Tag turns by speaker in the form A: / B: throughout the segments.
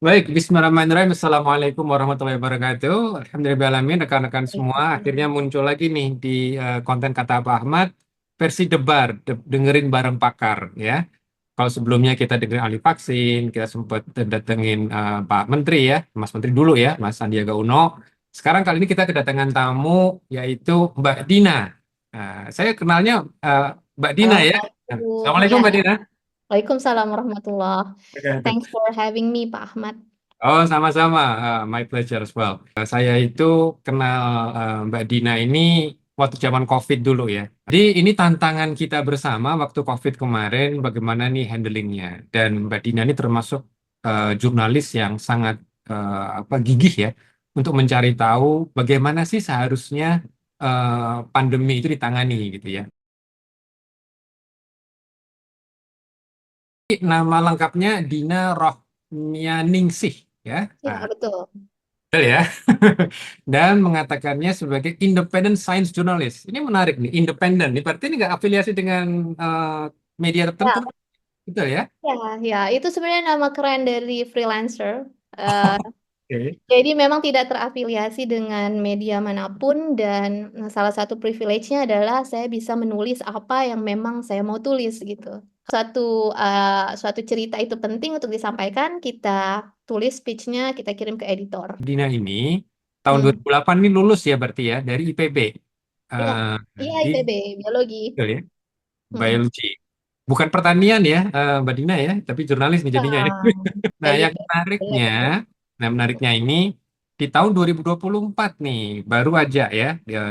A: Baik, Bismillahirrahmanirrahim. Assalamualaikum warahmatullahi wabarakatuh. Alhamdulillahirrahmanirrahim, rekan-rekan semua. Akhirnya muncul lagi nih di konten kata Pak Ahmad, versi debar, dengerin bareng pakar ya. Kalau sebelumnya kita dengerin ahli vaksin, kita sempat datengin Pak Menteri ya, Mas Menteri dulu ya, Mas Sandiaga Uno. Sekarang kali ini kita kedatangan tamu, yaitu Mbak Dina. Saya kenalnya eh, Mbak Dina ya.
B: Assalamualaikum.
A: Assalamualaikum
B: Ya,
A: Mbak
B: ya.
A: Dina.
B: Waalaikumsalam warahmatullah. Thanks for having me, Pak Ahmad.
A: Oh, sama-sama. My pleasure as well. Saya itu kenal Mbak Dina ini waktu zaman COVID dulu ya. Jadi ini tantangan kita bersama waktu COVID kemarin, bagaimana nih handlingnya. Dan Mbak Dina ini termasuk jurnalis yang sangat gigih ya untuk mencari tahu bagaimana sih seharusnya pandemi itu ditangani gitu ya. Nama lengkapnya Dina Rohmianingsih ya.
B: Ya, betul.
A: Betul ya. Dan mengatakannya sebagai independent science journalist. Ini menarik nih, independen. Ini berarti ini nggak afiliasi dengan media tertentu,
B: Ya,
A: betul ya?
B: ya, ya. Itu sebenarnya nama keren dari freelancer. Eh,
A: Oke.
B: jadi memang tidak terafiliasi dengan media manapun dan salah satu privilege-nya adalah saya bisa menulis apa yang memang saya mau tulis gitu. Suatu suatu cerita itu penting untuk disampaikan, kita tulis speech-nya, kita kirim ke editor.
A: Dina ini tahun
B: Hmm.
A: 2008 ini lulus ya berarti ya dari IPB.
B: Ya,
A: Eh,
B: iya
A: di
B: IPB, biologi.
A: betul ya,
B: Hmm.
A: biologi. Bukan pertanian ya, Mbak Dina ya, tapi jurnalis nih jadinya ya.
B: Nah,
A: Nah,
B: kayak
A: yang
B: gitu. Benar,
A: menariknya,
B: benar.
A: ini di tahun 2024 nih, baru aja ya,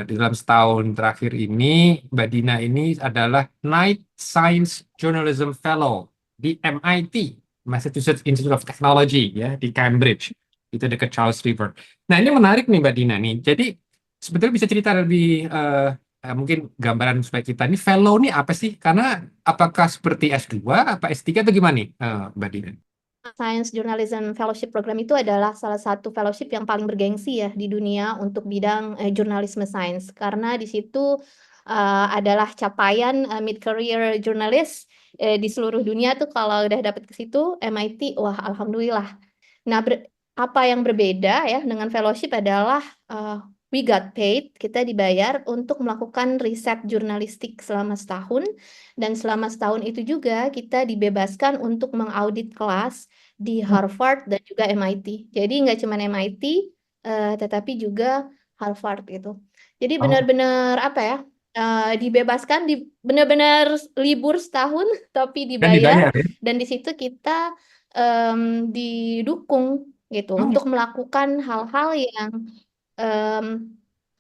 A: di dalam setahun terakhir ini, Mbak Dina ini adalah Knight Science Journalism Fellow di MIT, Massachusetts Institute of Technology ya, di Cambridge, itu dekat Charles River. Nah, ini menarik nih Mbak Dina nih. Jadi sebetulnya bisa cerita lebih mungkin gambaran supaya kita ini fellow ini apa sih? Karena apakah seperti S2 apa S3 atau gimana nih, Mbak Dina?
B: Science Journalism Fellowship Program itu adalah salah satu fellowship yang paling bergengsi ya di dunia untuk bidang jurnalisme sains. Karena di situ adalah capaian mid-career journalist di seluruh dunia tuh kalau udah dapet ke situ MIT, wah alhamdulillah. Nah, apa yang berbeda ya dengan fellowship adalah we got paid, kita dibayar untuk melakukan riset jurnalistik selama setahun, dan selama setahun itu juga kita dibebaskan untuk mengaudit kelas di Harvard dan juga MIT. Jadi nggak cuma MIT, tetapi juga Harvard gitu. Jadi
A: Oh,
B: benar-benar apa ya? Dibebaskan di benar-benar libur setahun tapi
A: dan
B: dibayar,
A: dibayar ya?
B: dan di situ kita didukung gitu
A: Oh,
B: untuk melakukan hal-hal yang em,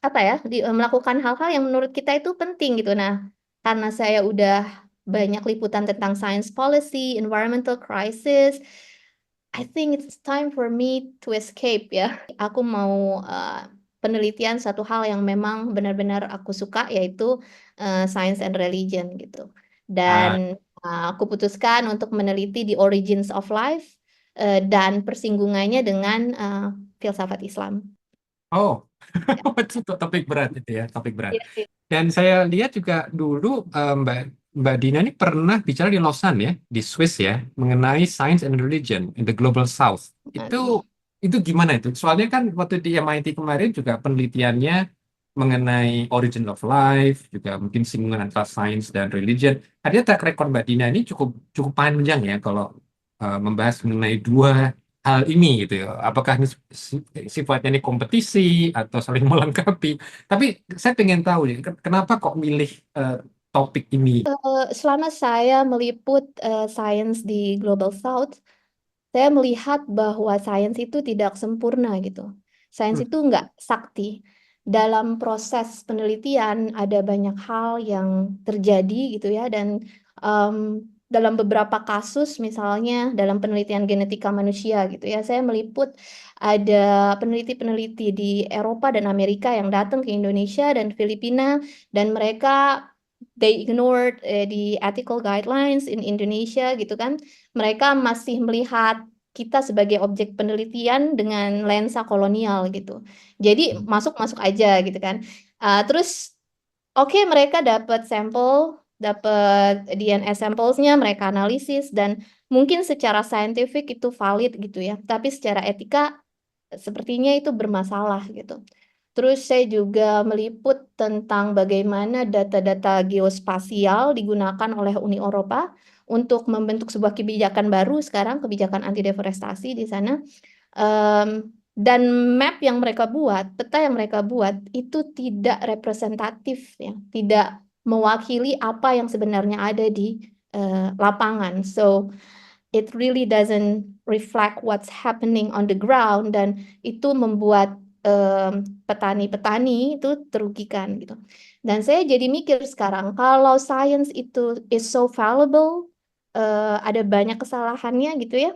B: apa ya melakukan hal-hal yang menurut kita itu penting gitu. Nah, karena saya udah banyak liputan tentang science policy, environmental crisis, I think it's time for me to escape ya. Aku mau penelitian satu hal yang memang benar-benar aku suka, yaitu science and religion gitu.
A: ah,
B: Dan aku putuskan untuk meneliti the origins of life dan persinggungannya dengan filsafat Islam.
A: oh,
B: Ya.
A: itu topik berat itu ya, topik berat.
B: Iya, iya.
A: Dan saya lihat juga dulu Mbak Dina ini pernah bicara di Lausanne ya, di Swiss ya, mengenai science and religion in the global south. Itu gimana itu? Soalnya kan waktu di MIT kemarin juga penelitiannya mengenai origin of life, juga mungkin singgungan antara science dan religion. Artinya track record Mbak Dina ini cukup cukup panjang ya kalau membahas mengenai dua hal ini gitu ya. Apakah ini sifatnya ini kompetisi atau saling melengkapi? Tapi saya pengen tahu nih, kenapa kok milih eh, topik ini?
B: Selama saya meliput sains di Global South, saya melihat bahwa sains itu tidak sempurna gitu. Sains
A: Hmm.
B: itu nggak sakti. Dalam proses penelitian ada banyak hal yang terjadi gitu ya, dan em, dalam beberapa kasus, misalnya dalam penelitian genetika manusia gitu ya, saya meliput ada peneliti-peneliti di Eropa dan Amerika yang datang ke Indonesia dan Filipina, dan mereka they ignored the ethical guidelines in Indonesia gitu kan. Mereka masih melihat kita sebagai objek penelitian dengan lensa kolonial gitu. Jadi masuk-masuk aja gitu kan. Terus oke, mereka dapat sampel, dapat DNA sampelsnya, mereka analisis, dan mungkin secara saintifik itu valid gitu ya, tapi secara etika sepertinya itu bermasalah gitu. Terus saya juga meliput tentang bagaimana data-data geospasial digunakan oleh Uni Eropa untuk membentuk sebuah kebijakan baru sekarang, kebijakan anti deforestasi di sana. Dan map yang mereka buat, peta yang mereka buat itu tidak representatif ya, tidak mewakili apa yang sebenarnya ada di lapangan. So it really doesn't reflect what's happening on the ground dan itu membuat petani-petani itu terugikan gitu. Dan saya jadi mikir sekarang kalau science itu is so fallible, ada banyak kesalahannya gitu ya.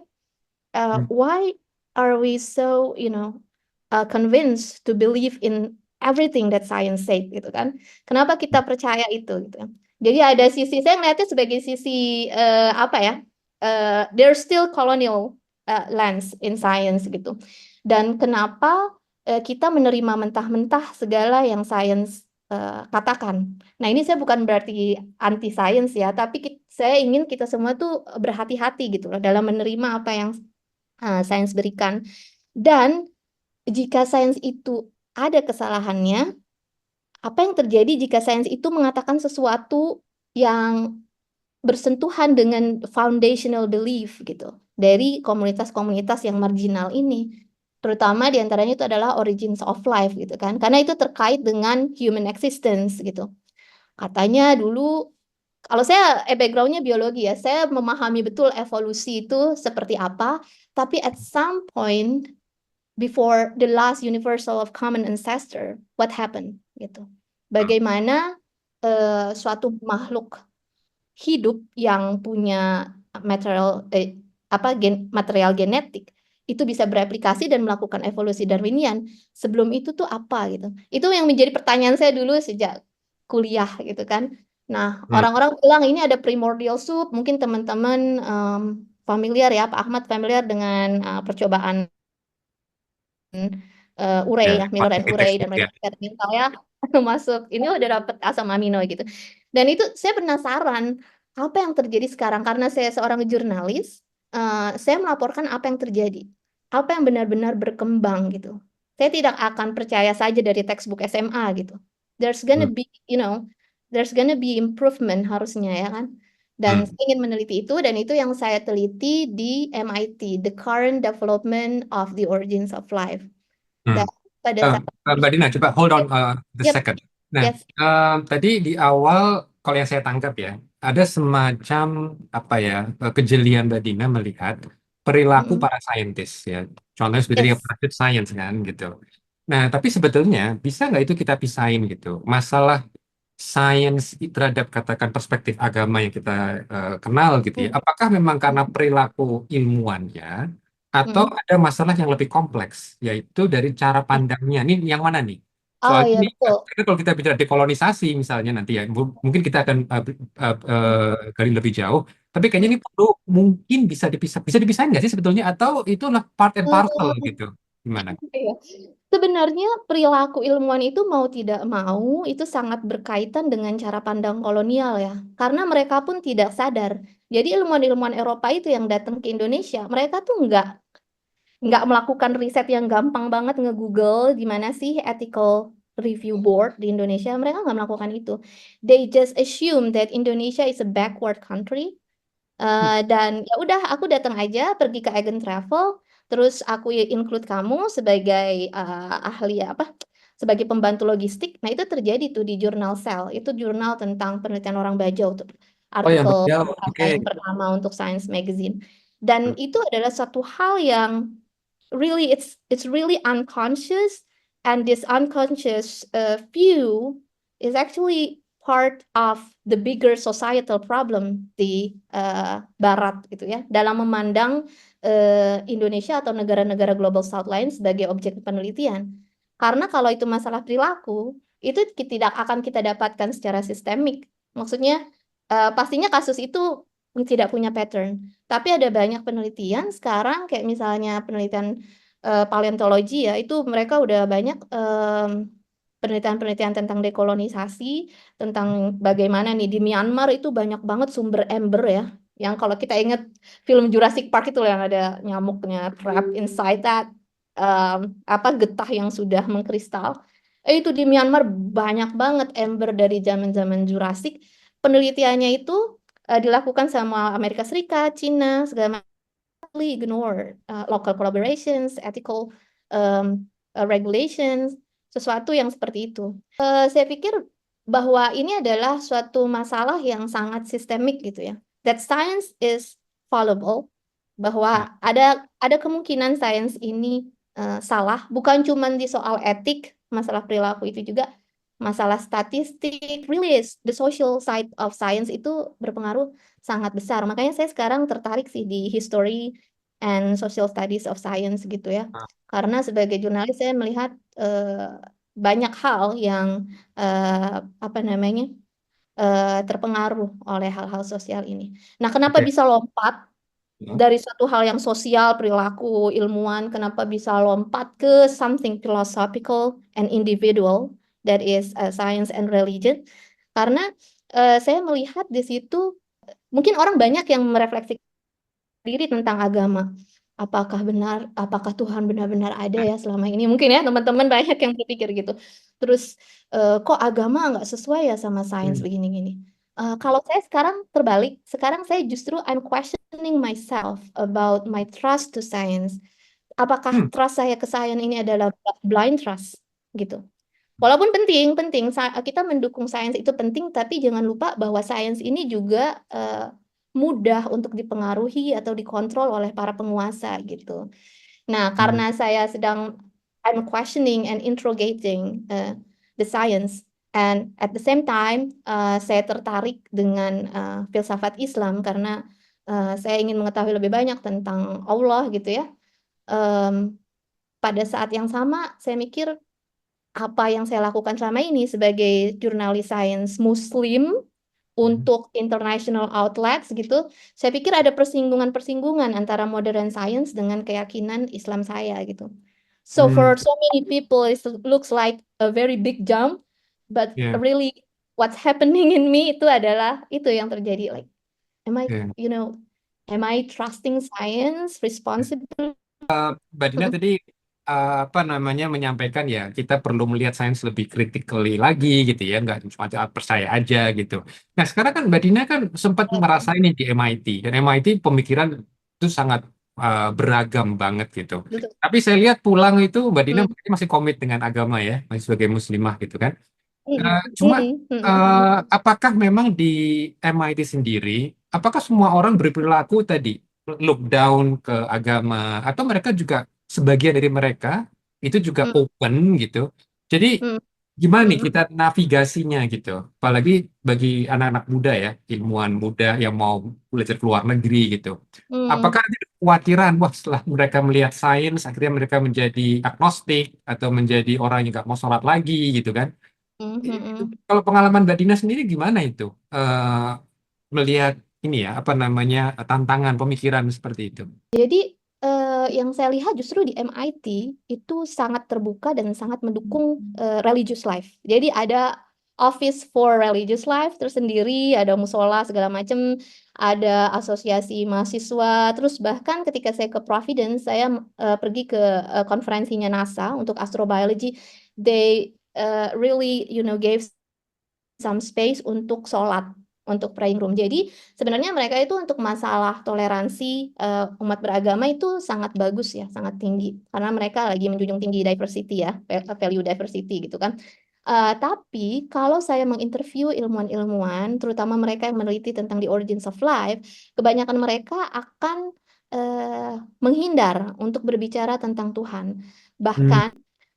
A: Hmm.
B: Why are we so, convinced to believe in everything that science said gitu kan? Kenapa kita percaya itu gitu? Jadi ada sisi saya melihatnya sebagai sisi apa ya? There's still colonial lens in science gitu. Dan kenapa kita menerima mentah-mentah segala yang science katakan. Nah, ini saya bukan berarti anti science ya, tapi saya ingin kita semua tuh berhati-hati gitu loh dalam menerima apa yang sains berikan. Dan jika sains itu ada kesalahannya, apa yang terjadi jika sains itu mengatakan sesuatu yang bersentuhan dengan foundational belief gitu dari komunitas-komunitas yang marginal ini, terutama diantaranya itu adalah origins of life gitu kan, karena itu terkait dengan human existence gitu. Katanya dulu, kalau saya backgroundnya biologi ya, saya memahami betul evolusi itu seperti apa, tapi at some point before the last universal of common ancestor, what happened gitu. Bagaimana suatu makhluk hidup yang punya material material genetik itu bisa bereplikasi dan melakukan evolusi Darwinian. Sebelum itu tuh apa gitu. Itu yang menjadi pertanyaan saya dulu sejak kuliah gitu kan. Nah,
A: Hmm.
B: orang-orang bilang ini ada primordial soup. Mungkin teman-teman familiar ya, Pak Ahmad familiar dengan percobaan Urey
A: Ya,
B: ya, Miller and
A: quantitative
B: Urey, dan
A: textbook
B: mereka
A: ya.
B: katakan saya masuk ini udah dapet asam amino gitu. Dan itu saya penasaran apa yang terjadi sekarang karena saya seorang jurnalis, saya melaporkan apa yang terjadi, apa yang benar-benar berkembang gitu. Saya tidak akan percaya saja dari textbook SMA gitu. There's gonna
A: Hmm.
B: be, there's gonna be improvement harusnya ya kan. Dan
A: Hmm.
B: saya ingin meneliti itu dan itu yang saya teliti di MIT, The Current Development of the Origins of Life.
A: Hmm.
B: Dan pada
A: Eh,
B: saat
A: Mbak Dina, coba hold on
B: yep,
A: the
B: yep,
A: second. Nah,
B: yes.
A: tadi di awal, kalau yang saya tangkap ya, ada semacam apa ya kejelian Mbak Dina melihat perilaku
B: Mm-mm.
A: para saintis ya. Contohnya seperti dengan
B: Yes.
A: practice science kan gitu. Nah, tapi sebetulnya bisa nggak itu kita pisahin gitu? Masalah sains terhadap katakan perspektif agama yang kita kenal gitu ya.
B: Mm.
A: Apakah memang karena perilaku ilmuannya atau
B: Mm-mm.
A: ada masalah yang lebih kompleks, yaitu dari cara
B: Yes.
A: pandangnya. Ini yang mana nih?
B: Oh
A: Soalnya
B: ya
A: ini,
B: betul.
A: karena kalau kita bicara dekolonisasi misalnya nanti ya, mungkin kita akan gali lebih jauh. Tapi kayaknya
B: Mm.
A: ini perlu mungkin bisa dipisahin nggak sih sebetulnya? Atau itu adalah part and parcel
B: Eh,
A: gitu? Gimana?
B: iya. Sebenarnya perilaku ilmuwan itu mau tidak mau itu sangat berkaitan dengan cara pandang kolonial ya. Karena mereka pun tidak sadar. Jadi ilmuwan-ilmuwan Eropa itu yang datang ke Indonesia, mereka tuh nggak melakukan riset yang gampang banget nge-Google di mana sih ethical review board di Indonesia. Mereka nggak melakukan itu. They just assume that Indonesia is a backward country. Dan ya udah aku datang aja pergi ke Agent Travel, terus aku include kamu sebagai ahli apa? Sebagai pembantu logistik. Nah, itu terjadi tuh di jurnal Cell. Itu jurnal tentang penelitian orang Bajau tuh.
A: Oh yang
B: Artikel
A: berjauh, oke.
B: yang pertama untuk Science Magazine. Dan itu adalah satu hal yang really it's really unconscious, and this unconscious view is actually part of the bigger societal problem di Barat gitu ya dalam memandang Indonesia atau negara-negara Global South lain sebagai objek penelitian. Karena kalau itu masalah perilaku, itu tidak akan kita dapatkan secara sistemik. Maksudnya pastinya kasus itu tidak punya pattern. Tapi ada banyak penelitian sekarang kayak misalnya penelitian paleontologi ya, itu mereka udah banyak penelitian-penelitian tentang dekolonisasi, tentang bagaimana nih di Myanmar itu banyak banget sumber ember ya. Yang kalau kita ingat film Jurassic Park itu yang ada nyamuknya trapped inside that getah yang sudah mengkristal. Itu di Myanmar banyak banget ember dari zaman-zaman Jurassic. Penelitiannya itu dilakukan sama Amerika Serikat, Cina, segala ignore local collaborations, ethical regulations, sesuatu yang seperti itu. Saya pikir bahwa ini adalah suatu masalah yang sangat sistemik gitu ya. That science is fallible,
A: Ya.
B: bahwa ada kemungkinan sains ini salah, bukan cuma di soal etik, masalah perilaku itu juga masalah statistik, really is the social side of science itu berpengaruh sangat besar. Makanya saya sekarang tertarik sih di history and social studies of science gitu ya.
A: Ah,
B: Karena sebagai jurnalis saya melihat banyak hal yang apa namanya terpengaruh oleh hal-hal sosial ini. Nah, kenapa
A: oke.
B: bisa lompat
A: Ya.
B: dari suatu hal yang sosial, perilaku, ilmuwan, kenapa bisa lompat ke something philosophical and individual, that is science and religion? Karena saya melihat di situ mungkin orang banyak yang merefleksikan diri tentang agama. Apakah Tuhan benar-benar ada ya selama ini? Mungkin ya teman-teman banyak yang berpikir gitu. Terus kok agama nggak sesuai ya sama sains
A: Hmm.
B: begini-gini. Kalau saya sekarang terbalik, sekarang saya justru I'm questioning myself about my trust to science. Apakah
A: Hmm.
B: trust saya ke sains ini adalah blind trust gitu? Walaupun penting, penting kita mendukung sains itu penting, tapi jangan lupa bahwa sains ini juga mudah untuk dipengaruhi atau dikontrol oleh para penguasa gitu. Nah,
A: Hmm.
B: karena saya sedang I'm questioning and interrogating the science, and at the same time saya tertarik dengan filsafat Islam karena saya ingin mengetahui lebih banyak tentang Allah gitu ya. Em, Pada saat yang sama, saya mikir apa yang saya lakukan selama ini sebagai jurnalis sains Muslim untuk international outlets gitu, saya pikir ada persinggungan-persinggungan antara modern science dengan keyakinan Islam saya gitu. So
A: Hmm.
B: for so many people, it looks like a very big jump, but
A: Ya.
B: really what's happening in me itu adalah itu yang terjadi. Like, am I,
A: Ya.
B: you know, am I trusting science responsibly?
A: Mbak Dina tadi apa namanya menyampaikan ya kita perlu melihat sains lebih critically lagi gitu ya, nggak cuma percaya aja gitu. Nah sekarang kan Mbak Dina kan sempat merasain ini di MIT dan MIT pemikiran itu sangat beragam banget gitu.
B: Betul.
A: Tapi saya lihat pulang itu Mbak Dina
B: Hmm.
A: masih komit dengan agama ya, masih sebagai muslimah gitu kan.
B: Hmm.
A: Cuma
B: Hmm. Hmm.
A: apakah memang di MIT sendiri, apakah semua orang berperilaku tadi look down ke agama, atau mereka juga sebagian dari mereka itu juga
B: Hmm.
A: open gitu. Jadi
B: Hmm.
A: gimana nih
B: Hmm.
A: kita navigasinya gitu, apalagi bagi anak-anak muda ya, ilmuwan muda yang mau belajar ke luar negeri gitu.
B: Hmm.
A: Apakah ada kekhawatiran, wah setelah mereka melihat sains, akhirnya mereka menjadi agnostik atau menjadi orang yang nggak mau sholat lagi gitu kan?
B: Hmm. Hmm. Hmm.
A: Kalau pengalaman Mbak Dina sendiri gimana itu? Melihat ini ya, apa namanya, tantangan pemikiran seperti itu.
B: Jadi yang saya lihat justru di MIT itu sangat terbuka dan sangat mendukung religious life. Jadi ada office for religious life tersendiri, ada musola segala macam, ada asosiasi mahasiswa. Terus bahkan ketika saya ke Providence, saya pergi ke konferensinya NASA untuk astrobiology. They really, gave some space untuk sholat, untuk praying room. Jadi sebenarnya mereka itu untuk masalah toleransi umat beragama itu sangat bagus ya, sangat tinggi. Karena mereka lagi menjunjung tinggi diversity ya, value diversity gitu kan. Tapi kalau saya menginterview ilmuwan-ilmuwan, terutama mereka yang meneliti tentang the origins of life, kebanyakan mereka akan menghindar untuk berbicara tentang Tuhan.
A: Hmm.
B: Bahkan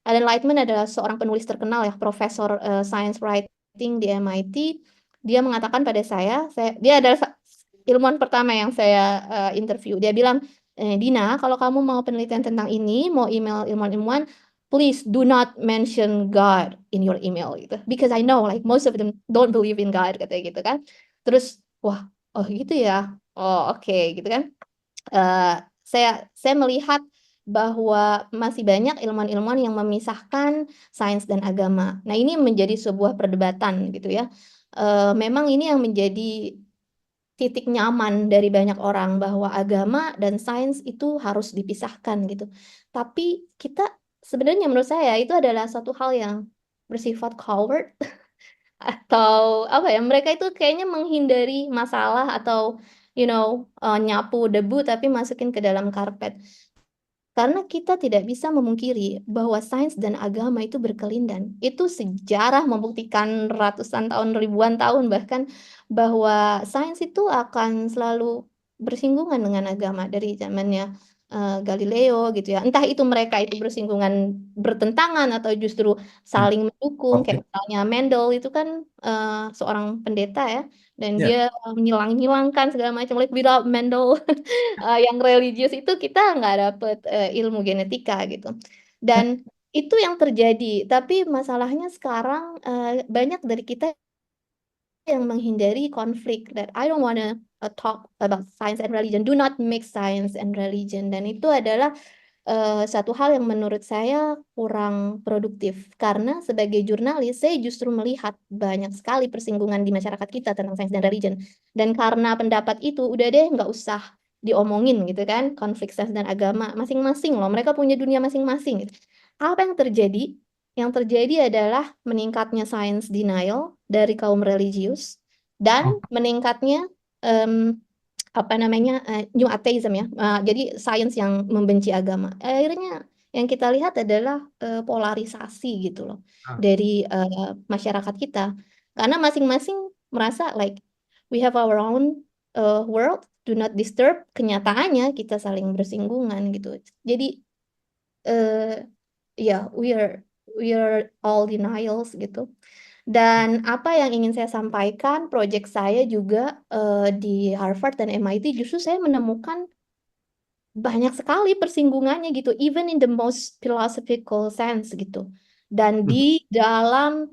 B: Alan Lightman adalah seorang penulis terkenal ya, profesor science writing di MIT. Dia mengatakan pada dia adalah ilmuwan pertama yang saya interview. Dia bilang, Dina, kalau kamu mau penelitian tentang ini, mau email ilmuwan-ilmuwan, please do not mention God in your email gitu. Because I know like most of them don't believe in God katanya gitu kan. Terus, wah, oh gitu ya. Oh, oke gitu kan. Eh, saya melihat bahwa masih banyak ilmuwan-ilmuwan yang memisahkan sains dan agama. Nah, ini menjadi sebuah perdebatan gitu ya. Memang ini yang menjadi titik nyaman dari banyak orang bahwa agama dan sains itu harus dipisahkan gitu. Tapi kita sebenarnya menurut saya itu adalah satu hal yang bersifat coward atau apa ya? Mereka itu kayaknya menghindari masalah atau nyapu debu tapi masukin ke dalam karpet. Karena kita tidak bisa memungkiri bahwa sains dan agama itu berkelindan. Itu sejarah membuktikan ratusan tahun, ribuan tahun bahkan bahwa sains itu akan selalu bersinggungan dengan agama dari zamannya Galileo gitu ya. Entah itu mereka itu bersinggungan bertentangan atau justru
A: Hmm.
B: saling mendukung.
A: Oke.
B: Kayak misalnya Mendel itu kan seorang pendeta ya, dan
A: Ya.
B: dia menyilang-nyilangkan segala macam. Like without Mendel yang religius itu kita nggak dapet ilmu genetika gitu. Dan itu yang terjadi. Tapi masalahnya sekarang banyak dari kita yang menghindari konflik. That I don't wanna talk about science and religion. Do not mix science and religion. Dan itu adalah satu hal yang menurut saya kurang produktif karena sebagai jurnalis saya justru melihat banyak sekali persinggungan di masyarakat kita tentang sains dan religion, dan karena pendapat itu udah deh nggak usah diomongin gitu kan, konflik sains dan agama masing-masing loh, mereka punya dunia masing-masing gitu. Apa yang terjadi? Yang terjadi adalah meningkatnya science denial dari kaum religius dan
A: Oke.
B: meningkatnya apa namanya new atheism ya. Jadi sains yang membenci agama. Akhirnya yang kita lihat adalah polarisasi gitu loh
A: Ah.
B: dari masyarakat kita. Karena masing-masing merasa like we have our own world, do not disturb. Kenyataannya kita saling bersinggungan gitu. Jadi eh, ya we are all denials gitu. Dan apa yang ingin saya sampaikan, proyek saya juga di Harvard dan MIT justru saya menemukan banyak sekali persinggungannya gitu, even in the most philosophical sense gitu. Dan
A: Hmm.
B: di dalam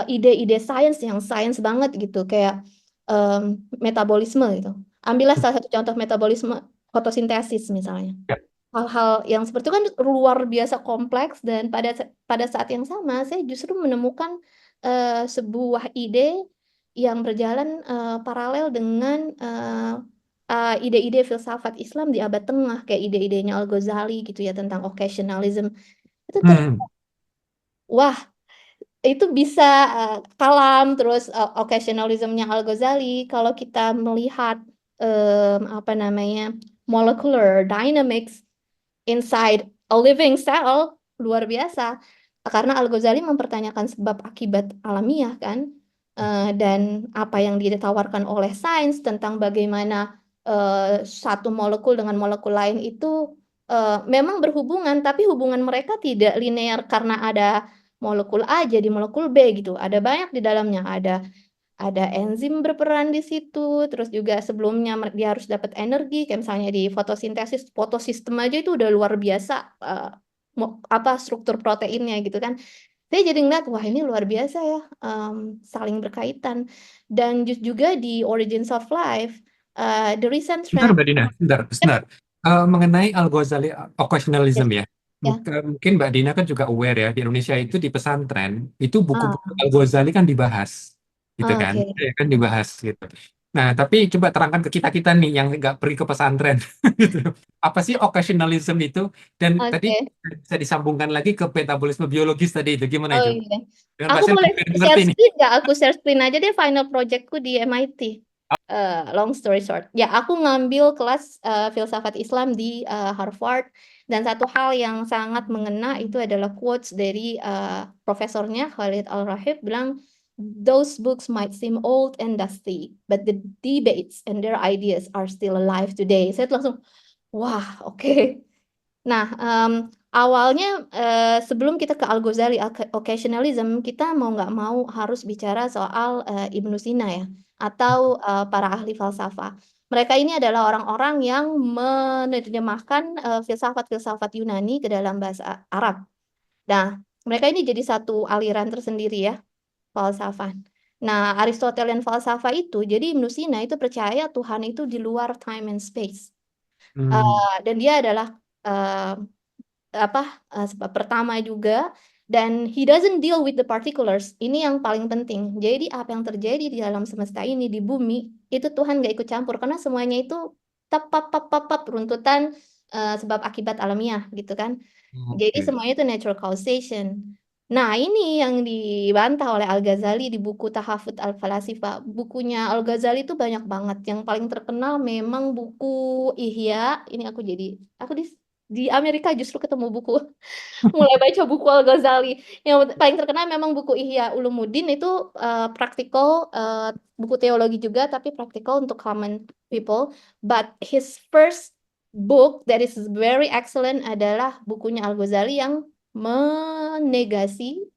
B: ide-ide sains yang sains banget gitu, kayak metabolisme gitu. Ambillah salah satu contoh metabolisme, fotosintesis misalnya.
A: Ya.
B: Hal-hal yang seperti itu kan luar biasa kompleks, dan pada saat yang sama saya justru menemukan sebuah ide yang berjalan paralel dengan ide-ide filsafat Islam di abad tengah, kayak ide-idenya Al-Ghazali gitu ya tentang occasionalism. Itu ternyata
A: Hmm.
B: wah, itu bisa kalam terus occasionalismnya Al-Ghazali kalau kita melihat apa namanya molecular dynamics inside a living cell, luar biasa. Karena Al-Ghazali mempertanyakan sebab akibat alamiah kan. Dan apa yang ditawarkan oleh sains tentang bagaimana satu molekul dengan molekul lain itu memang berhubungan, tapi hubungan mereka tidak linear karena ada molekul A jadi molekul B gitu. Ada banyak di dalamnya, ada enzim berperan di situ, terus juga sebelumnya dia harus dapat energi, kayak misalnya di fotosintesis, fotosistem aja itu udah luar biasa apa struktur proteinnya gitu kan. Saya jadi ngeliat, wah ini luar biasa ya, saling berkaitan. Dan juga di Origins of Life, the recent
A: Bentar,
B: trend,
A: Mbak Dina, bentar,
B: yep,
A: bentar. Mengenai Al-Ghazali occasionalism
B: yes,
A: ya,
B: ya,
A: mungkin Mbak Dina kan juga aware ya, di Indonesia itu di pesantren, itu buku-buku
B: ah,
A: Al-Ghazali kan dibahas, gitu kan,
B: oke,
A: ya kan dibahas gitu. Nah, tapi coba terangkan ke kita-kita nih yang nggak pergi ke pesantren, gitu. Apa sih occasionalism itu? Dan tadi
B: oke.
A: bisa disambungkan lagi ke metabolisme biologis tadi itu, gimana
B: Oh
A: itu?
B: iya,
A: Dengan
B: aku
A: bahasa yang
B: boleh
A: biar
B: share
A: mengerti nih.
B: screen nggak? Aku share screen aja deh final projectku di MIT. Long story short, ya aku ngambil kelas filsafat Islam di Harvard, dan satu hal yang sangat mengena itu adalah quotes dari profesornya Khalid Al-Rahib bilang, those books might seem old and dusty, but the debates and their ideas are still alive today. Saya tuh langsung, wah, oke. Nah, awalnya sebelum kita ke Al-Ghazali, occasionalism, kita mau nggak mau harus bicara soal Ibnu Sina ya, atau para ahli falsafah. Mereka ini adalah orang-orang yang menerjemahkan filsafat-filsafat Yunani ke dalam bahasa Arab. Nah, mereka ini jadi satu aliran tersendiri ya, falsafah. Nah, Aristotelian falsafah itu, jadi Ibnu Sina itu percaya Tuhan itu di luar time and space.
A: Hmm.
B: Dan dia adalah eh, apa sebab pertama juga Dan he doesn't deal with the particulars. Ini yang paling penting. Jadi apa yang terjadi di alam semesta ini, di bumi, itu Tuhan gak ikut campur. Karena semuanya itu tap, tap, tap, tap, tap, runtutan sebab akibat alamiah gitu kan. Jadi
A: Oke.
B: semuanya itu natural causation. Nah, ini yang dibantah oleh Al-Ghazali di buku Tahafut Al-Falasifah. Bukunya Al-Ghazali itu banyak banget. Yang paling terkenal memang buku Ihya. Ini aku di Amerika justru ketemu buku mulai baca buku Al-Ghazali. Yang paling terkenal memang buku Ihya Ulumuddin itu praktikal, buku teologi juga tapi praktikal untuk common people. But his first book that is very excellent adalah bukunya Al-Ghazali yang menegasi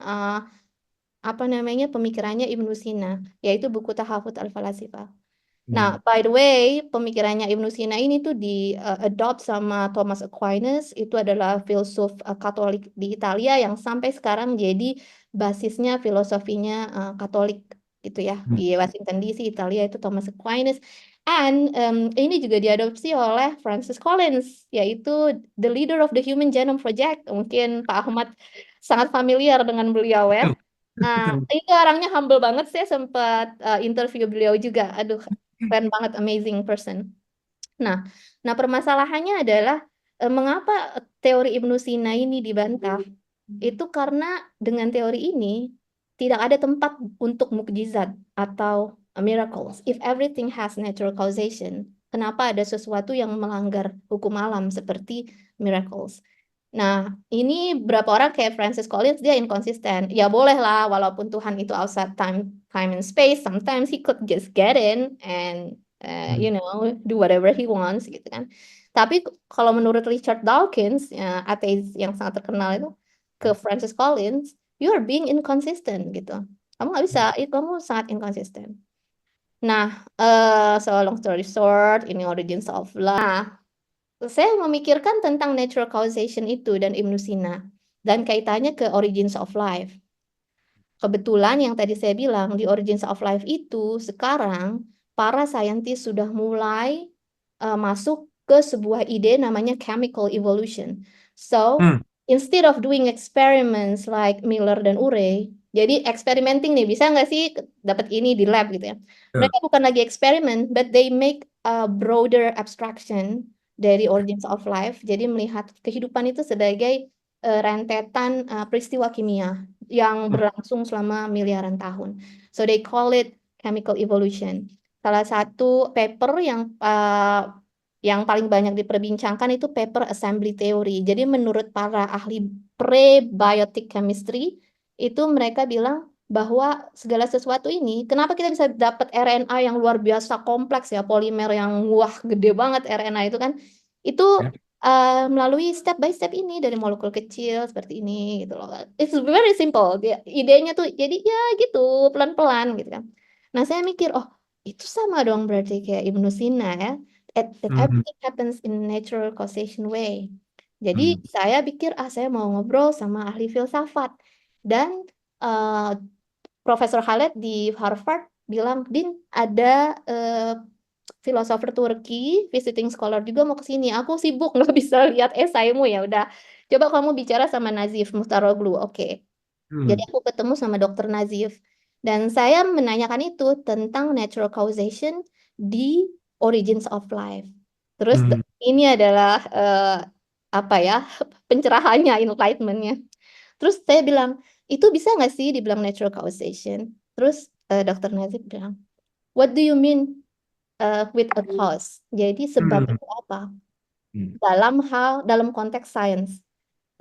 B: apa namanya pemikirannya Ibnu Sina, yaitu buku Tahafut Al-Falasifah.
A: Hmm.
B: Nah, by the way, pemikirannya Ibnu Sina ini tuh di-adopt sama Thomas Aquinas, itu adalah filsuf Katolik di Italia yang sampai sekarang jadi basisnya filosofinya Katolik gitu ya.
A: Hmm.
B: Di Washington DC, Italia itu Thomas Aquinas. And ini juga diadopsi oleh Francis Collins, yaitu the leader of the Human Genome Project. Mungkin Pak Ahmad sangat familiar dengan beliau ya. Itu orangnya humble banget, saya sempat interview beliau juga. Aduh, keren banget, amazing person. Nah, permasalahannya adalah mengapa teori Ibnu Sina ini dibantah? Itu karena dengan teori ini tidak ada tempat untuk mukjizat atau miracles. If everything has natural causation, kenapa ada sesuatu yang melanggar hukum alam seperti miracles? Nah, ini berapa orang kayak Francis Collins dia inkonsisten. Ya boleh lah, walaupun Tuhan itu outside time and space, sometimes he could just get in and
A: Hmm.
B: do whatever he wants gitu kan. Tapi kalau menurut Richard Dawkins, ya, ateis yang sangat terkenal itu, ke Francis Collins, you are being inconsistent gitu. Kamu nggak bisa, kamu sangat inconsistent. Nah, so long story short, ini origins of life. Saya memikirkan tentang natural causation itu dan Ibnu Sina dan kaitannya ke origins of life. Kebetulan yang tadi saya bilang di origins of life itu sekarang para saintis sudah mulai masuk ke sebuah ide namanya chemical evolution. So,
A: Hmm.
B: instead of doing experiments like Miller dan Urey, jadi experimenting nih, bisa nggak sih dapat ini di lab gitu ya.
A: Betul.
B: Mereka bukan lagi eksperimen, but they make a broader abstraction dari origins of life. Jadi melihat kehidupan itu sebagai rentetan peristiwa kimia yang
A: Hmm.
B: berlangsung selama miliaran tahun. So they call it chemical evolution. Salah satu paper yang paling banyak diperbincangkan itu paper assembly theory. Jadi menurut para ahli prebiotic chemistry, itu mereka bilang bahwa segala sesuatu ini, kenapa kita bisa dapat RNA yang luar biasa kompleks ya, polimer yang wah gede banget RNA itu kan, itu
A: Ya.
B: melalui step by step ini dari molekul kecil seperti ini gitu loh. It's very simple. Idenya tuh jadi ya gitu, pelan-pelan gitu kan. Nah, saya mikir, oh, itu sama dong berarti kayak Ibnu Sina ya. That
A: Hmm.
B: everything happens in natural causation way. Jadi
A: Hmm.
B: saya pikir, saya mau ngobrol sama ahli filsafat. Dan eh, Profesor Khaled di Harvard bilang, Din, ada filosofer Turki, visiting scholar juga mau ke sini. Aku sibuk nggak bisa lihat esaimu ya. Udah, coba kamu bicara sama Nazif Muhtaroglu. Oke. Jadi
A: Hmm.
B: aku ketemu sama Dokter Nazif dan saya menanyakan itu tentang natural causation di origins of life. Terus
A: Hmm.
B: ini adalah apa ya pencerahannya, enlightenment-nya. Terus saya bilang, itu bisa nggak sih dibilang natural causation? Terus Dokter Nazif bilang, what do you mean with a cause? Jadi sebab
A: Hmm.
B: itu apa?
A: Hmm.
B: Dalam konteks sains.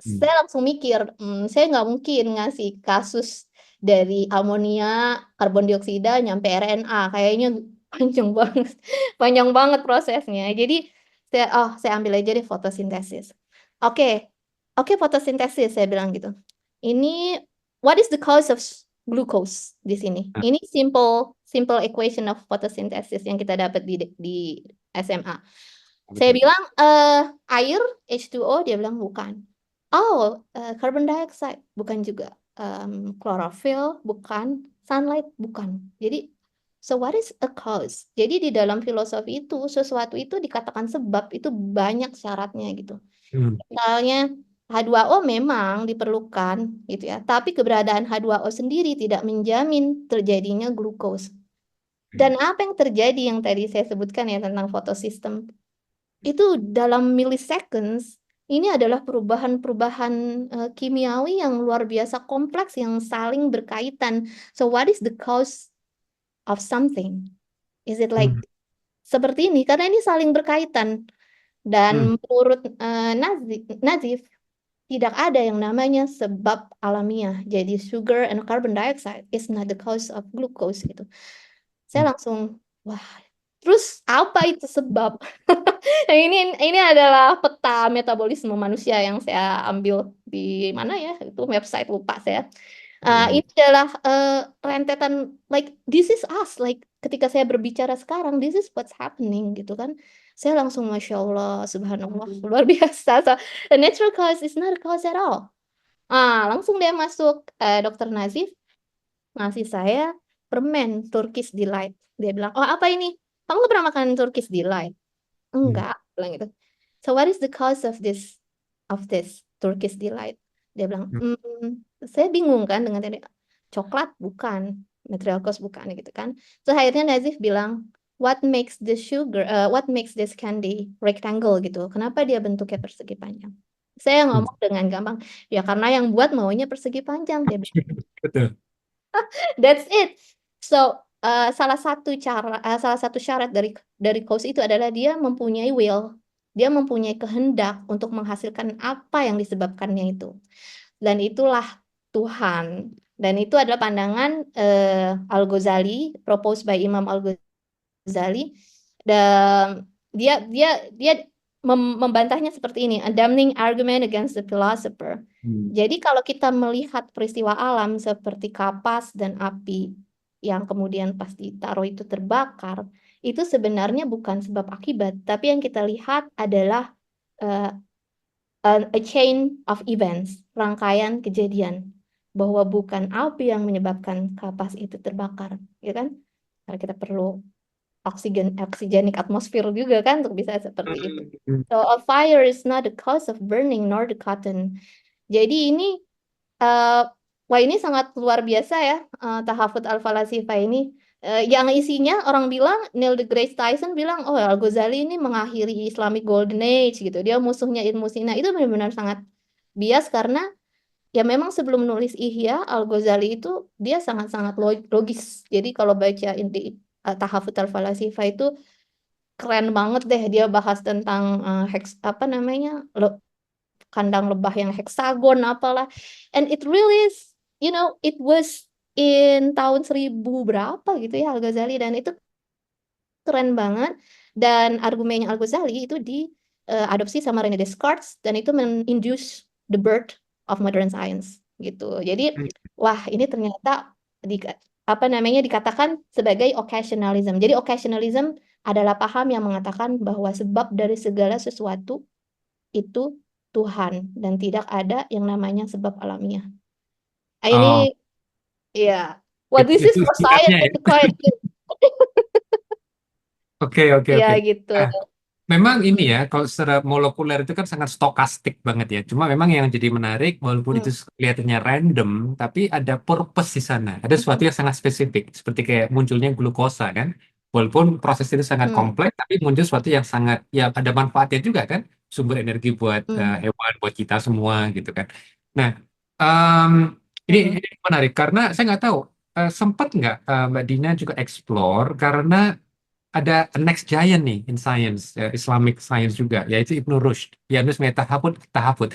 A: Hmm.
B: Saya langsung mikir, saya nggak mungkin ngasih kasus dari amonia, karbon dioksida, nyampe RNA. Kayaknya panjang banget, panjang banget prosesnya. Jadi saya ambil aja deh fotosintesis. Oke, oke fotosintesis, saya bilang gitu. Ini, what is the cause of glucose di sini?
A: Nah,
B: Ini simple equation of photosynthesis yang kita dapat di SMA. Saya
A: betul.
B: bilang, air, H2O, dia bilang bukan. Oh, carbon dioxide, bukan juga. Chlorophyll, bukan. Sunlight, bukan. Jadi, so what is a cause? Jadi di dalam filosofi itu, sesuatu itu dikatakan sebab, itu banyak syaratnya gitu.
A: Hmm.
B: Misalnya, H2O memang diperlukan gitu ya, tapi keberadaan H2O sendiri tidak menjamin terjadinya glukos. Dan apa yang terjadi yang tadi saya sebutkan ya tentang fotosistem, itu dalam milliseconds ini adalah perubahan-perubahan kimiawi yang luar biasa kompleks yang saling berkaitan. So what is the cause of something? Is it like
A: Hmm.
B: seperti ini? Karena ini saling berkaitan.
A: Hmm.
B: Dan menurut Nazif, tidak ada yang namanya sebab alamiah. Jadi sugar and carbon dioxide is not the cause of glucose gitu.
A: Hmm.
B: Saya langsung, wah, terus apa itu sebab? Nah, ini adalah peta metabolisme manusia yang saya ambil di mana ya? Itu website lupa saya.
A: Iya.
B: Ini adalah rentetan like this is us like ketika saya berbicara sekarang this is what's happening gitu kan. Saya langsung Masya Allah, Subhanallah, luar biasa. So, the natural cause is not a cause at all. Langsung dia masuk, Dokter Nazif ngasih saya permen Turkish Delight. Dia bilang, oh apa ini? Kamu nggak pernah makan Turkish Delight?
A: Hmm.
B: Enggak, bilang gitu. So what is the cause of this Turkish Delight? Dia bilang,
A: Hmm.
B: saya bingung kan dengan tadi coklat bukan, material cause bukan gitu kan. So akhirnya Nazif bilang, what makes this candy rectangle gitu? Kenapa dia bentuknya persegi panjang? Saya
A: Hmm.
B: ngomong dengan gampang, ya karena yang buat maunya persegi panjang. Dia bilang,
A: Betul.
B: that's it. So salah satu syarat dari cause itu adalah dia mempunyai will, dia mempunyai kehendak untuk menghasilkan apa yang disebabkannya itu. Dan itulah Tuhan. Dan itu adalah pandangan Al-Ghazali, proposed by Imam Al-Ghazali. Dan dia membantahnya seperti ini, a damning argument against the philosopher.
A: Hmm.
B: Jadi kalau kita melihat peristiwa alam seperti kapas dan api yang kemudian pas ditaruh itu terbakar, itu sebenarnya bukan sebab akibat, tapi yang kita lihat adalah uh, a chain of events, rangkaian kejadian, bahwa bukan api yang menyebabkan kapas itu terbakar, ya kan? Karena kita perlu oksigenik atmosfer juga kan untuk bisa seperti itu.
A: Hmm.
B: So a fire is not the cause of burning nor the cotton. Jadi ini eh, wah ini sangat luar biasa ya, tahafut al-falasifah ini. Yang isinya orang bilang Neil deGrasse Tyson bilang oh Al-Ghazali ini mengakhiri Islamic Golden Age gitu. Dia musuhnya Ibnu Sina. Itu benar-benar sangat bias karena ya memang sebelum nulis Ihya Al-Ghazali itu dia sangat-sangat logis. Jadi kalau baca inti tahafut al-falasifah itu keren banget deh dia bahas tentang apa namanya kandang lebah yang heksagon apalah, and it really is, it was in tahun 1000 berapa gitu ya Al-Ghazali, dan itu keren banget. Dan argumennya Al-Ghazali itu diadopsi sama René Descartes dan itu men-induce the birth of modern science gitu. Jadi wah ini ternyata di, apa namanya dikatakan sebagai occasionalism. Jadi occasionalism adalah paham yang mengatakan bahwa sebab dari segala sesuatu itu Tuhan dan tidak ada yang namanya sebab alamiah.
A: Oh,
B: Ini ya, well this is
A: itu
B: for
A: istilahnya
B: science
A: ya.
B: it's quite
A: Oke, oke,
B: ya
A: oke.
B: gitu.
A: Nah, memang ini ya, kalau secara molekuler itu kan sangat stokastik banget ya. Cuma memang yang jadi menarik, walaupun itu
B: Hmm,
A: kelihatannya random, tapi ada purpose di sana. Ada sesuatu
B: hmm,
A: yang sangat spesifik, seperti kayak munculnya glukosa kan. Walaupun proses itu sangat
B: hmm,
A: kompleks, tapi muncul sesuatu yang sangat, ya ada manfaatnya juga kan. Sumber energi buat
B: hmm,
A: hewan, buat kita semua gitu kan. Nah, em, ini
B: hmm.
A: menarik karena saya nggak tahu, sempat nggak Mbak Dina juga explore, karena ada a next giant nih in science, Islamic science juga, yaitu Ibnu Rushd. Ya, nulis tahafut, tahafut.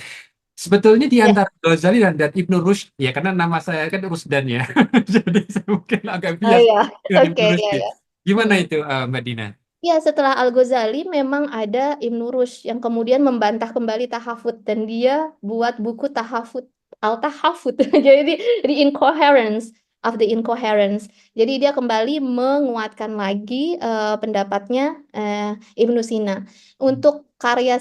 A: Sebetulnya di
B: Ya,
A: antara Ghazali dan Ibnu Rushd, ya karena nama saya kan Rusdan ya, jadi saya mungkin agak
B: oh
A: bias
B: ya,
A: dengan Ibnu
B: oke
A: Rushd
B: ya
A: ya.
B: ya.
A: Gimana
B: Hmm.
A: itu Mbak Dina?
B: Ya, setelah Al-Ghazali memang ada Ibnu Rushd yang kemudian membantah kembali tahafut dan dia buat buku tahafut, Al-Tahafut. Jadi the incoherence of the incoherence. Jadi dia kembali menguatkan lagi pendapatnya Ibnu Sina. Untuk karya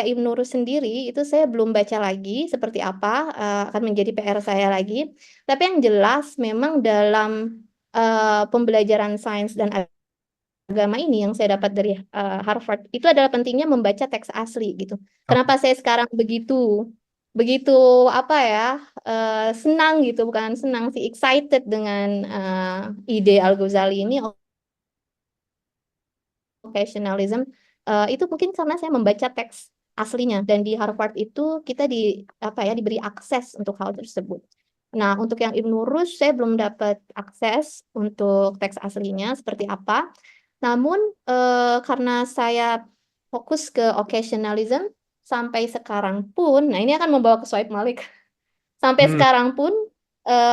B: Ibnu Rushd sendiri itu saya belum baca lagi seperti apa, akan menjadi PR saya lagi. Tapi yang jelas memang dalam pembelajaran sains dan agama ini yang saya dapat dari Harvard itu adalah pentingnya membaca teks asli gitu.
A: Oh,
B: Kenapa saya sekarang begitu begitu apa ya, senang gitu, bukan senang sih, excited dengan ide Al-Ghazali ini, occasionalism. Itu mungkin karena saya membaca teks aslinya, dan di Harvard itu kita diberi akses untuk hal tersebut. Nah, untuk yang Ibnu Rushd saya belum dapat akses untuk teks aslinya seperti apa. Namun karena saya fokus ke occasionalism sampai sekarang pun, nah ini akan membawa ke Sohaib Malik. Sampai
A: Hmm,
B: sekarang pun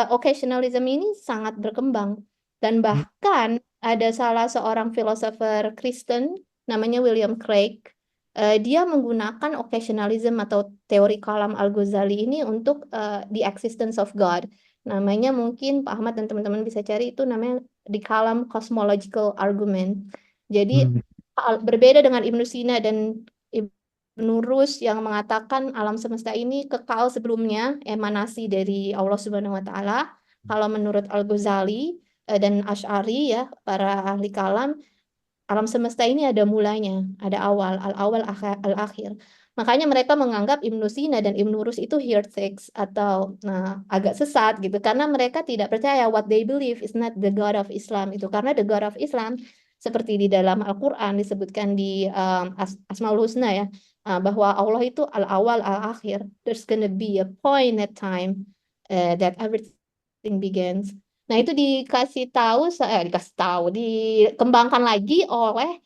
B: occasionalism ini sangat berkembang, dan
A: hmm,
B: bahkan ada salah seorang filosofer Kristen namanya William Craig. Dia menggunakan occasionalism atau teori kalam Al-Ghazali ini untuk the existence of God. Namanya mungkin Pak Ahmad dan teman-teman bisa cari, itu namanya the kalam cosmological argument. Jadi
A: hmm,
B: berbeda dengan Ibnu Sina dan Nurus yang mengatakan alam semesta ini kekal sebelumnya, emanasi dari Allah Subhanahu wa taala. Kalau menurut Al-Ghazali dan Asy'ari ya, para ahli kalam, alam semesta ini ada mulanya, ada awal, al-awal al-akhir. Makanya mereka menganggap Ibnu Sina dan Ibnu Rus itu heretics atau agak sesat gitu, karena mereka tidak percaya what they believe is not the God of Islam itu, karena the God of Islam seperti di dalam Al-Qur'an disebutkan di Asmaul Husna ya, bahwa Allah itu al-awal al-akhir. There's gonna be a point at time that everything begins. Nah, itu dikasih tahu, dikembangkan lagi oleh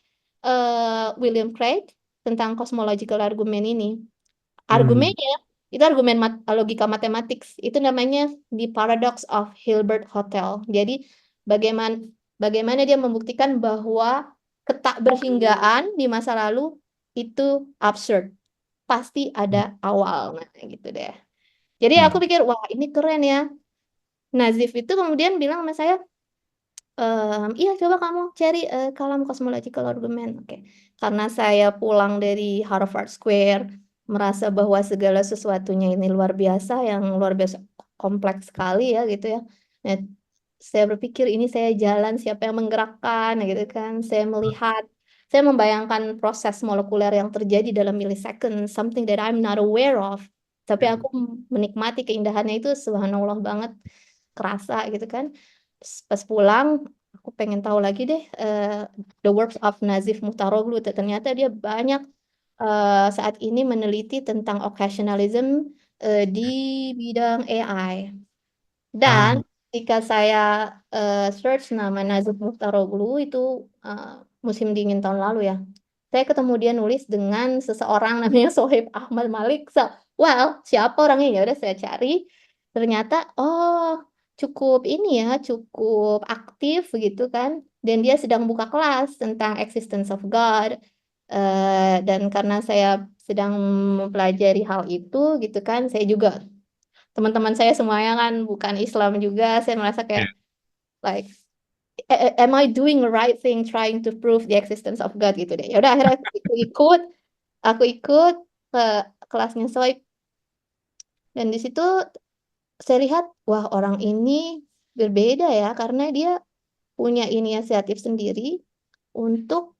B: William Craig tentang cosmological argument ini.
A: hmm.
B: Argumennya itu argumen logika matematik. Itu namanya the paradox of Hilbert Hotel. Jadi bagaimana bagaimana dia membuktikan bahwa ketakberhinggaan di masa lalu itu absurd. Pasti ada awal. Nah, gitu deh. Jadi aku
A: Hmm.
B: pikir, wah ini keren ya. Nazif itu kemudian bilang sama saya, iya coba kamu cari kalam cosmological argument. Oke. Karena saya pulang dari Harvard Square, merasa bahwa segala sesuatunya ini luar biasa, yang luar biasa kompleks sekali ya gitu ya. Nah, saya berpikir ini saya jalan, siapa yang menggerakkan gitu kan. Saya membayangkan proses molekuler yang terjadi dalam millisecond, something that I'm not aware of. Tapi aku menikmati keindahannya itu, subhanallah banget, kerasa gitu kan. Pas pulang aku pengen tahu lagi deh the works of Nazif Muhtaroglu. Ternyata dia banyak saat ini meneliti tentang occasionalism di bidang AI. Dan
A: Ah,
B: ketika saya search nama Nazif Muhtaroglu itu eh, musim dingin tahun lalu ya, saya ketemu dia nulis dengan seseorang namanya Sohaib Ahmad Malik. So, well, siapa orangnya? Ya udah saya cari. Ternyata, oh, cukup ini ya, cukup aktif gitu kan. Dan dia sedang buka kelas tentang existence of God. Dan karena saya sedang mempelajari hal itu gitu kan, saya juga, teman-teman saya semuanya kan bukan Islam juga, saya merasa kayak
A: ya.
B: like, am I doing the right thing trying to prove the existence of God gitu deh. Ya udah akhirnya aku ikut ke kelasnya Soib, dan di situ saya lihat, wah orang ini berbeda ya, karena dia punya inisiatif sendiri untuk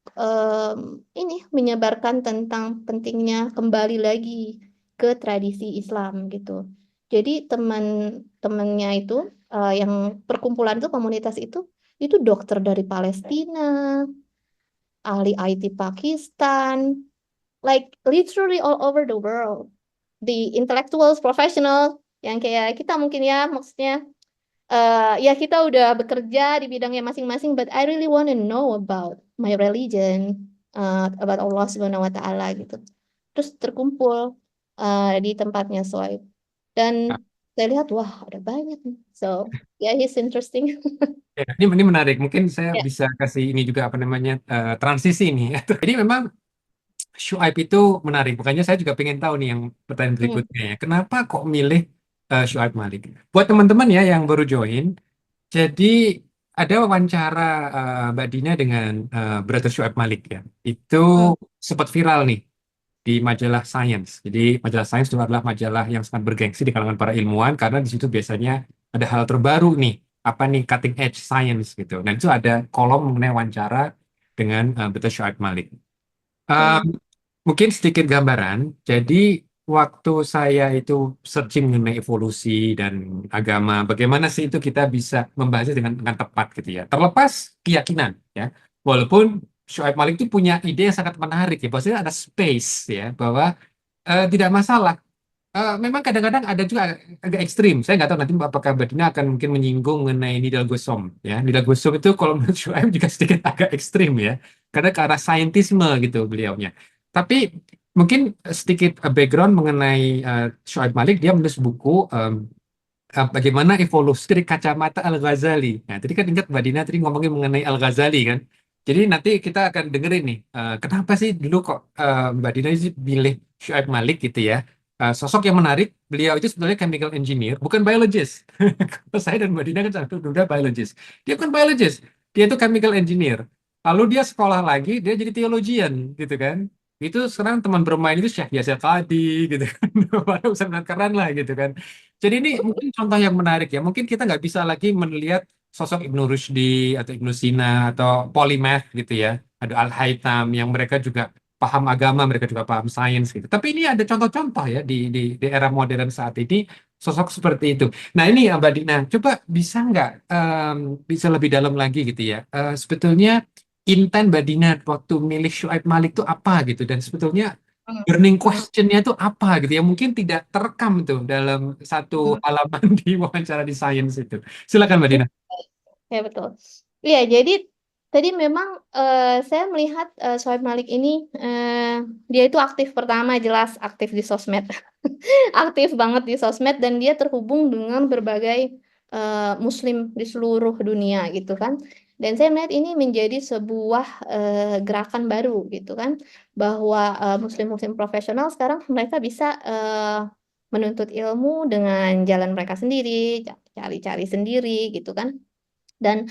B: ini menyebarkan tentang pentingnya kembali lagi ke tradisi Islam gitu. Jadi teman-temannya itu, yang perkumpulan itu, komunitas itu dokter dari Palestina, ahli IT Pakistan, like literally all over the world. The intellectuals, professional, yang kayak kita mungkin ya, maksudnya ya kita udah bekerja di bidangnya masing-masing, but I really want to know about my religion, about Allah Subhanahu wa taala gitu. Terus terkumpul di tempatnya Soib. Dan saya lihat, wah ada banyak nih. So, yeah, he's interesting.
A: Ya, ini menarik. Mungkin saya
B: Ya.
A: bisa kasih ini juga apa namanya transisi nih. Jadi memang Shuaib itu menarik. Makanya saya juga pengen tahu nih yang pertanyaan
B: Hmm.
A: berikutnya ya. Kenapa kok milih Shuaib Malik? Buat teman-teman ya yang baru join, jadi ada wawancara Mbak Dina dengan Brother Shuaib Malik ya. Itu
B: Hmm.
A: sempat viral nih di majalah Science. Jadi majalah Science itu adalah majalah yang sangat bergengsi di kalangan para ilmuwan karena di situ biasanya ada hal terbaru nih, apa nih cutting edge science gitu. Dan itu ada kolom mengenai wawancara dengan Brother Shuaib Malik. Um,
B: Hmm.
A: Mungkin sedikit gambaran. Jadi waktu saya itu searching mengenai evolusi dan agama, bagaimana sih itu kita bisa membahasnya dengan tepat gitu ya. Terlepas keyakinan ya. Walaupun Shoaib Malik itu punya ide yang sangat menarik ya. Bahwasanya ada space ya bahwa tidak masalah. Memang kadang-kadang ada juga agak ekstrim. Saya nggak tahu nanti apakah Mbak Dina akan mungkin menyinggung mengenai Nidal Gosom ya. Nidal Gosom itu kalau menurut Shoaib juga sedikit agak ekstrim ya. Karena ke arah saintisme gitu beliaunya. Tapi mungkin sedikit background mengenai Shoaib Malik, dia menulis buku bagaimana evolusi dari kacamata Al-Ghazali. Nah, tadi kan ingat Mbak Dina tadi ngomongin mengenai Al-Ghazali kan. Jadi nanti kita akan dengerin nih, kenapa sih dulu kok Mbak Dina sih pilih Shoaib Malik gitu ya. Sosok yang menarik, beliau itu sebenarnya chemical engineer, bukan biologist. Kalau saya dan Mbak Dina kan satu duda biologist. Dia bukan biologist, dia itu chemical engineer. Lalu dia sekolah lagi, dia jadi theologian gitu kan. Itu sekarang teman bermain itu Syekh Yasir Qadhi gitu kan. Padahal Ustaz keren lah gitu kan. Jadi ini mungkin contoh yang menarik ya. Mungkin kita nggak bisa lagi melihat sosok Ibnu Rushdi atau Ibnu Sina atau polymath gitu ya. Ada Al-Haytham yang mereka juga paham agama, mereka juga paham sains gitu. Tapi ini ada contoh-contoh ya di era modern saat ini sosok seperti itu. Nah ini ya Mbak Dina, coba bisa nggak bisa lebih dalam lagi gitu ya. Sebetulnya intent Mbak Dina waktu milih Syuaib Malik itu apa gitu dan sebetulnya
B: Hmm.
A: burning
B: Hmm.
A: question-nya itu apa gitu ya mungkin tidak terekam tuh dalam satu
B: Hmm.
A: halaman di wawancara di Science itu. Silakan Mbak Dina.
B: Ya betul. Iya, jadi tadi memang saya melihat Sohaib Malik ini dia itu aktif pertama jelas aktif di sosmed, aktif banget di sosmed dan dia terhubung dengan berbagai Muslim di seluruh dunia gitu kan. Dan saya melihat ini menjadi sebuah gerakan baru gitu kan, bahwa Muslim-Muslim profesional sekarang mereka bisa menuntut ilmu dengan jalan mereka sendiri, cari-cari sendiri gitu kan. Dan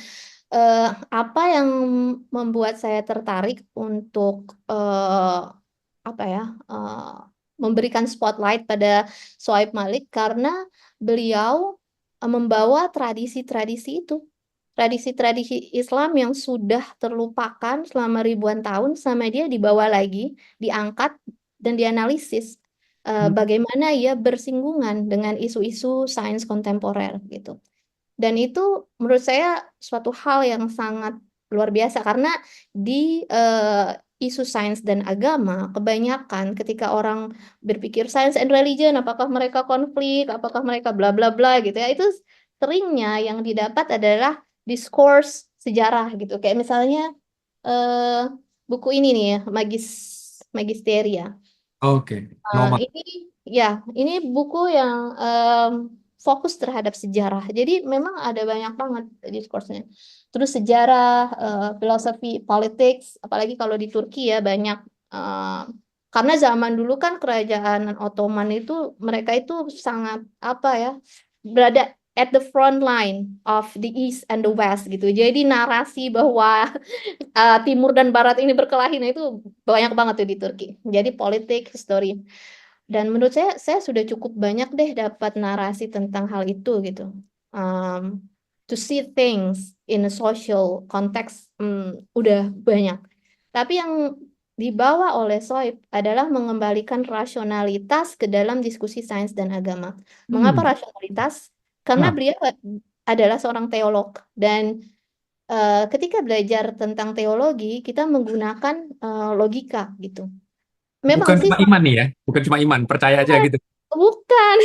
B: apa yang membuat saya tertarik untuk apa ya memberikan spotlight pada Sohaib Malik karena beliau membawa tradisi-tradisi itu, tradisi-tradisi Islam yang sudah terlupakan selama ribuan tahun sama dia dibawa lagi, diangkat dan dianalisis bagaimana ia bersinggungan dengan isu-isu sains kontemporer gitu. Dan itu menurut saya suatu hal yang sangat luar biasa karena di isu sains dan agama kebanyakan ketika orang berpikir science and religion apakah mereka konflik, apakah mereka bla bla bla gitu ya, itu seringnya yang didapat adalah diskurs sejarah gitu. Kayak misalnya eh, buku ini nih ya, Magisteria.
A: Oke, normal.
B: Ini ya, ini buku yang fokus terhadap sejarah. Jadi memang ada banyak banget diskursnya. Terus sejarah, filosofi, politics, apalagi kalau di Turki ya banyak. Karena zaman dulu kan kerajaan Ottoman itu mereka itu sangat apa ya berada at the front line of the East and the West gitu. Jadi narasi bahwa Timur dan Barat ini berkelahi, nah itu banyak banget tuh di Turki. Jadi politik, histori. Dan menurut saya sudah cukup banyak deh dapat narasi tentang hal itu gitu. Um, to see things in a social context, udah banyak. Tapi yang dibawa oleh Soib adalah mengembalikan rasionalitas ke dalam diskusi sains dan agama. Mengapa
A: Hmm,
B: rasionalitas? Karena
A: kenapa?
B: beliau adalah seorang teolog dan ketika belajar tentang teologi, kita menggunakan logika gitu. Memang
A: Bukan
B: sih,
A: cuma iman nih ya, bukan cuma iman, percaya aja gitu.
B: bukan.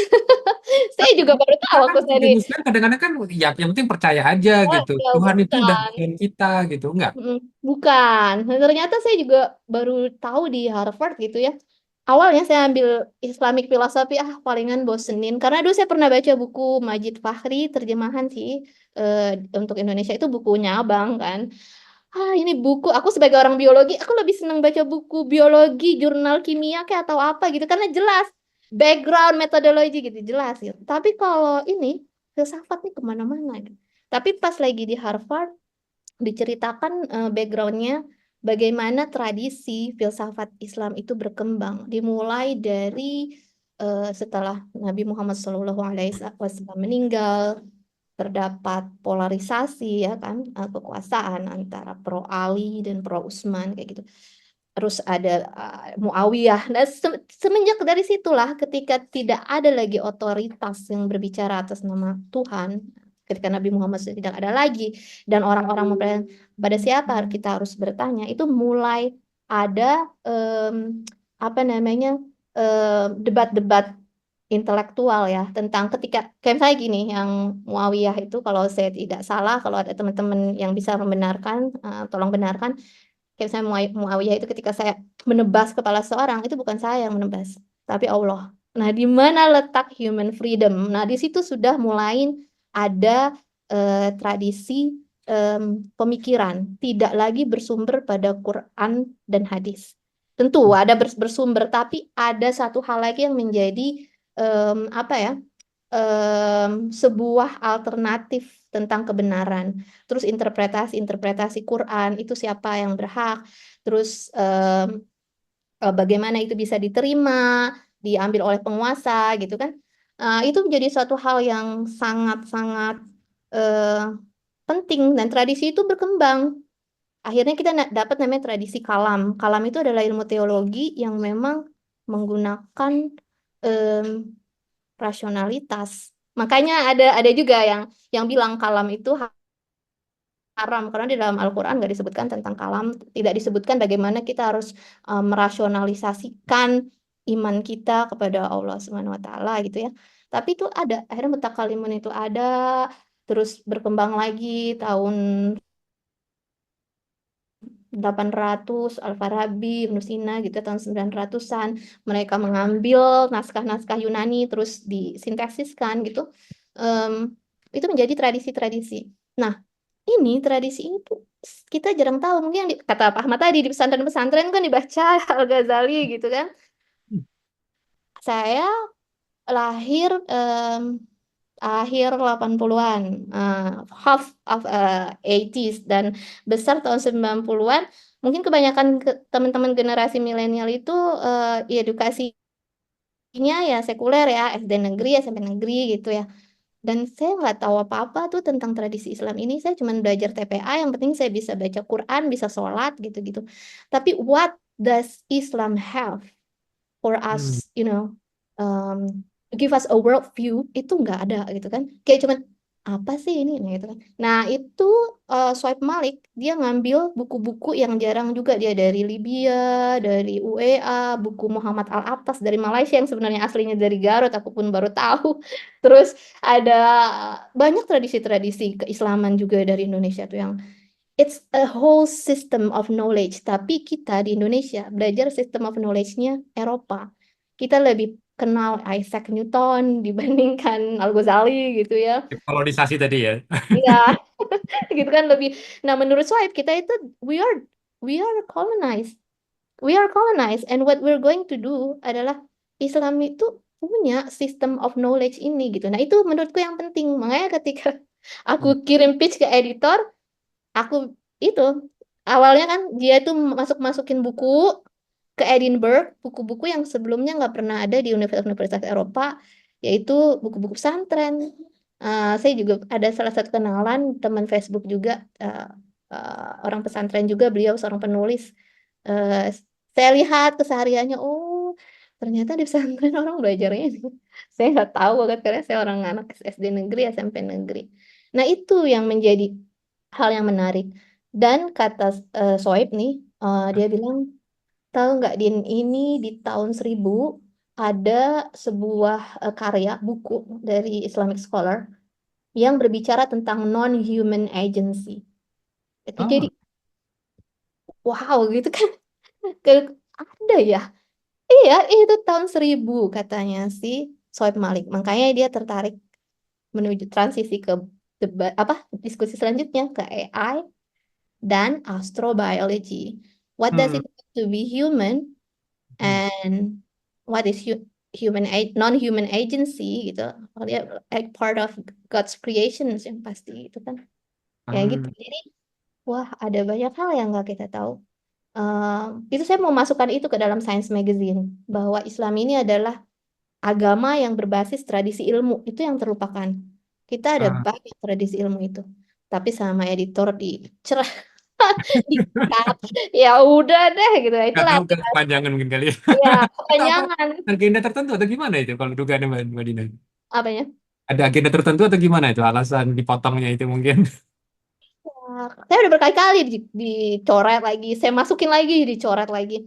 B: Saya juga baru tahu
A: Karena kan
B: waktu
A: di
B: saya di
A: Kristen kadang-kadang kan ya yang penting percaya aja gitu.
B: ya,
A: Tuhan itu udah
B: bukan.
A: bikin kita gitu, enggak?
B: Bukan. Nah, ternyata saya juga baru tahu di Harvard gitu ya. Awalnya saya ambil Islamic Philosophy, palingan bosenin. Karena dulu saya pernah baca buku Majid Fakhri, terjemahan sih untuk Indonesia itu bukunya Abang kan. Ini buku, aku sebagai orang biologi, aku lebih senang baca buku biologi, jurnal kimia kayak atau apa gitu. Karena jelas, background, metodologi gitu, jelas gitu. Tapi kalau ini, filsafat nih kemana-mana gitu. Tapi pas lagi di Harvard, diceritakan backgroundnya bagaimana tradisi filsafat Islam itu berkembang dimulai dari setelah Nabi Muhammad SAW meninggal terdapat polarisasi ya kan kekuasaan antara pro Ali dan pro Utsman kayak gitu terus ada Muawiyah. Nah, semenjak dari situlah ketika tidak ada lagi otoritas yang berbicara atas nama Tuhan, ketika Nabi Muhammad sudah tidak ada lagi dan orang-orang mempercayai pada siapa kita harus bertanya, itu mulai ada apa namanya debat-debat intelektual ya tentang ketika kayak misalnya gini yang Muawiyah itu kalau saya tidak salah kalau ada teman-teman yang bisa membenarkan tolong benarkan kayak misalnya Muawiyah itu ketika saya menebas kepala seorang itu bukan saya yang menebas tapi Allah. Nah, di mana letak human freedom? Nah, di situ sudah mulai ada tradisi pemikiran tidak lagi bersumber pada Quran dan hadis. Tentu ada bersumber, tapi ada satu hal lagi yang menjadi apa ya? Sebuah alternatif tentang kebenaran. Terus interpretasi Quran itu siapa yang berhak. Terus bagaimana itu bisa diterima, diambil oleh penguasa gitu kan. Itu menjadi suatu hal yang sangat-sangat eh, penting dan tradisi itu berkembang. Akhirnya kita dapat namanya tradisi kalam. Kalam itu adalah ilmu teologi yang memang menggunakan em, rasionalitas. Makanya ada juga yang bilang kalam itu haram karena di dalam Al-Qur'an nggak disebutkan tentang kalam, tidak disebutkan bagaimana kita harus merasionalisasikan iman kita kepada Allah Subhanahu wa taala gitu ya. Tapi itu ada, akhirnya mutakalimun itu ada, terus berkembang lagi tahun 800 Al-Farabi, Ibnu Sina gitu tahun 900-an mereka mengambil naskah-naskah Yunani terus disintesiskan gitu. Em, itu menjadi tradisi-tradisi. Nah, ini tradisi ini tuh kita jarang tahu. Mungkin yang kata Pak Ahmad tadi di pesantren-pesantren kan dibaca Al-Ghazali gitu kan. Saya lahir akhir 80-an, half of 80s dan besar tahun 90-an. Mungkin kebanyakan teman-teman generasi milenial itu edukasinya ya sekuler ya, SD negeri, SMP negeri gitu ya. Dan saya nggak tahu apa-apa tuh tentang tradisi Islam ini. Saya cuma belajar TPA, yang penting saya bisa baca Quran, bisa sholat gitu-gitu. Tapi what does Islam have for
A: Hmm.
B: us, give us a world view itu nggak ada gitu kan. Kayak cuman apa sih ini nah, gitu kan. Nah, itu Swipe Malik dia ngambil buku-buku yang jarang juga dia dari Libya, dari UEA, buku Muhammad Al-Attas dari Malaysia yang sebenarnya aslinya dari Garut, aku pun baru tahu. Terus ada banyak tradisi-tradisi keislaman juga dari Indonesia tuh yang it's a whole system of knowledge. Tapi kita di Indonesia belajar system of knowledge-nya Eropa. Kita lebih kenal Isaac Newton dibandingkan Al-Ghazali gitu ya.
A: Kolonisasi tadi ya.
B: Iya, gitu kan lebih. Nah, menurut Swipe kita itu we are we are colonized. We are colonized and what we're going to do adalah Islam itu punya system of knowledge ini gitu. Nah, itu menurutku yang penting. Makanya ketika aku kirim pitch ke editor, aku itu awalnya kan dia tuh masukin buku ke Edinburgh, buku-buku yang sebelumnya nggak pernah ada di universitas-universitas Eropa, yaitu buku-buku pesantren. Saya juga ada salah satu kenalan teman Facebook juga, orang pesantren juga, beliau seorang penulis. Eh, saya lihat kesehariannya, oh ternyata di pesantren orang belajarnya ini. Saya nggak tahu kan karena saya orang anak SD negeri, SMP negeri. Nah, itu yang menjadi hal yang menarik. Dan kata Soeb nih, dia bilang, tahu nggak Din, ini di tahun 1000 ada sebuah karya buku dari Islamic scholar yang berbicara tentang non-human agency. Itu jadi,
A: Oh,
B: wow gitu kan. Ke- Ada ya? Iya, itu tahun 1000 katanya si Soeb Malik. Makanya dia tertarik menuju transisi ke debat, apa diskusi selanjutnya ke AI dan astrobiology. What does
A: hmm,
B: it mean to be human
A: hmm,
B: and what is non-human agency gitu. Kalau dia like part of God's creations yang pasti itu kan. Ya gitu.
A: hmm,
B: Jadi wah ada banyak hal yang nggak kita tahu. Itu saya mau masukkan itu ke dalam Science Magazine bahwa Islam ini adalah agama yang berbasis tradisi ilmu itu yang terlupakan. Kita ada
A: ah,
B: banyak tradisi ilmu itu, tapi sama editor dicerah. Dikat. Ya udah deh gitu.
A: Nggak
B: Itulah
A: tahu kepanjangan mungkin kali ya.
B: ya
A: Atau apa
B: kepanjangan.
A: agenda tertentu atau gimana itu kalau dugaannya Mbak Dina?
B: Apanya?
A: Ada agenda tertentu atau gimana itu alasan dipotongnya itu mungkin?
B: Saya udah berkali-kali dicoret lagi, saya masukin lagi, dicoret lagi.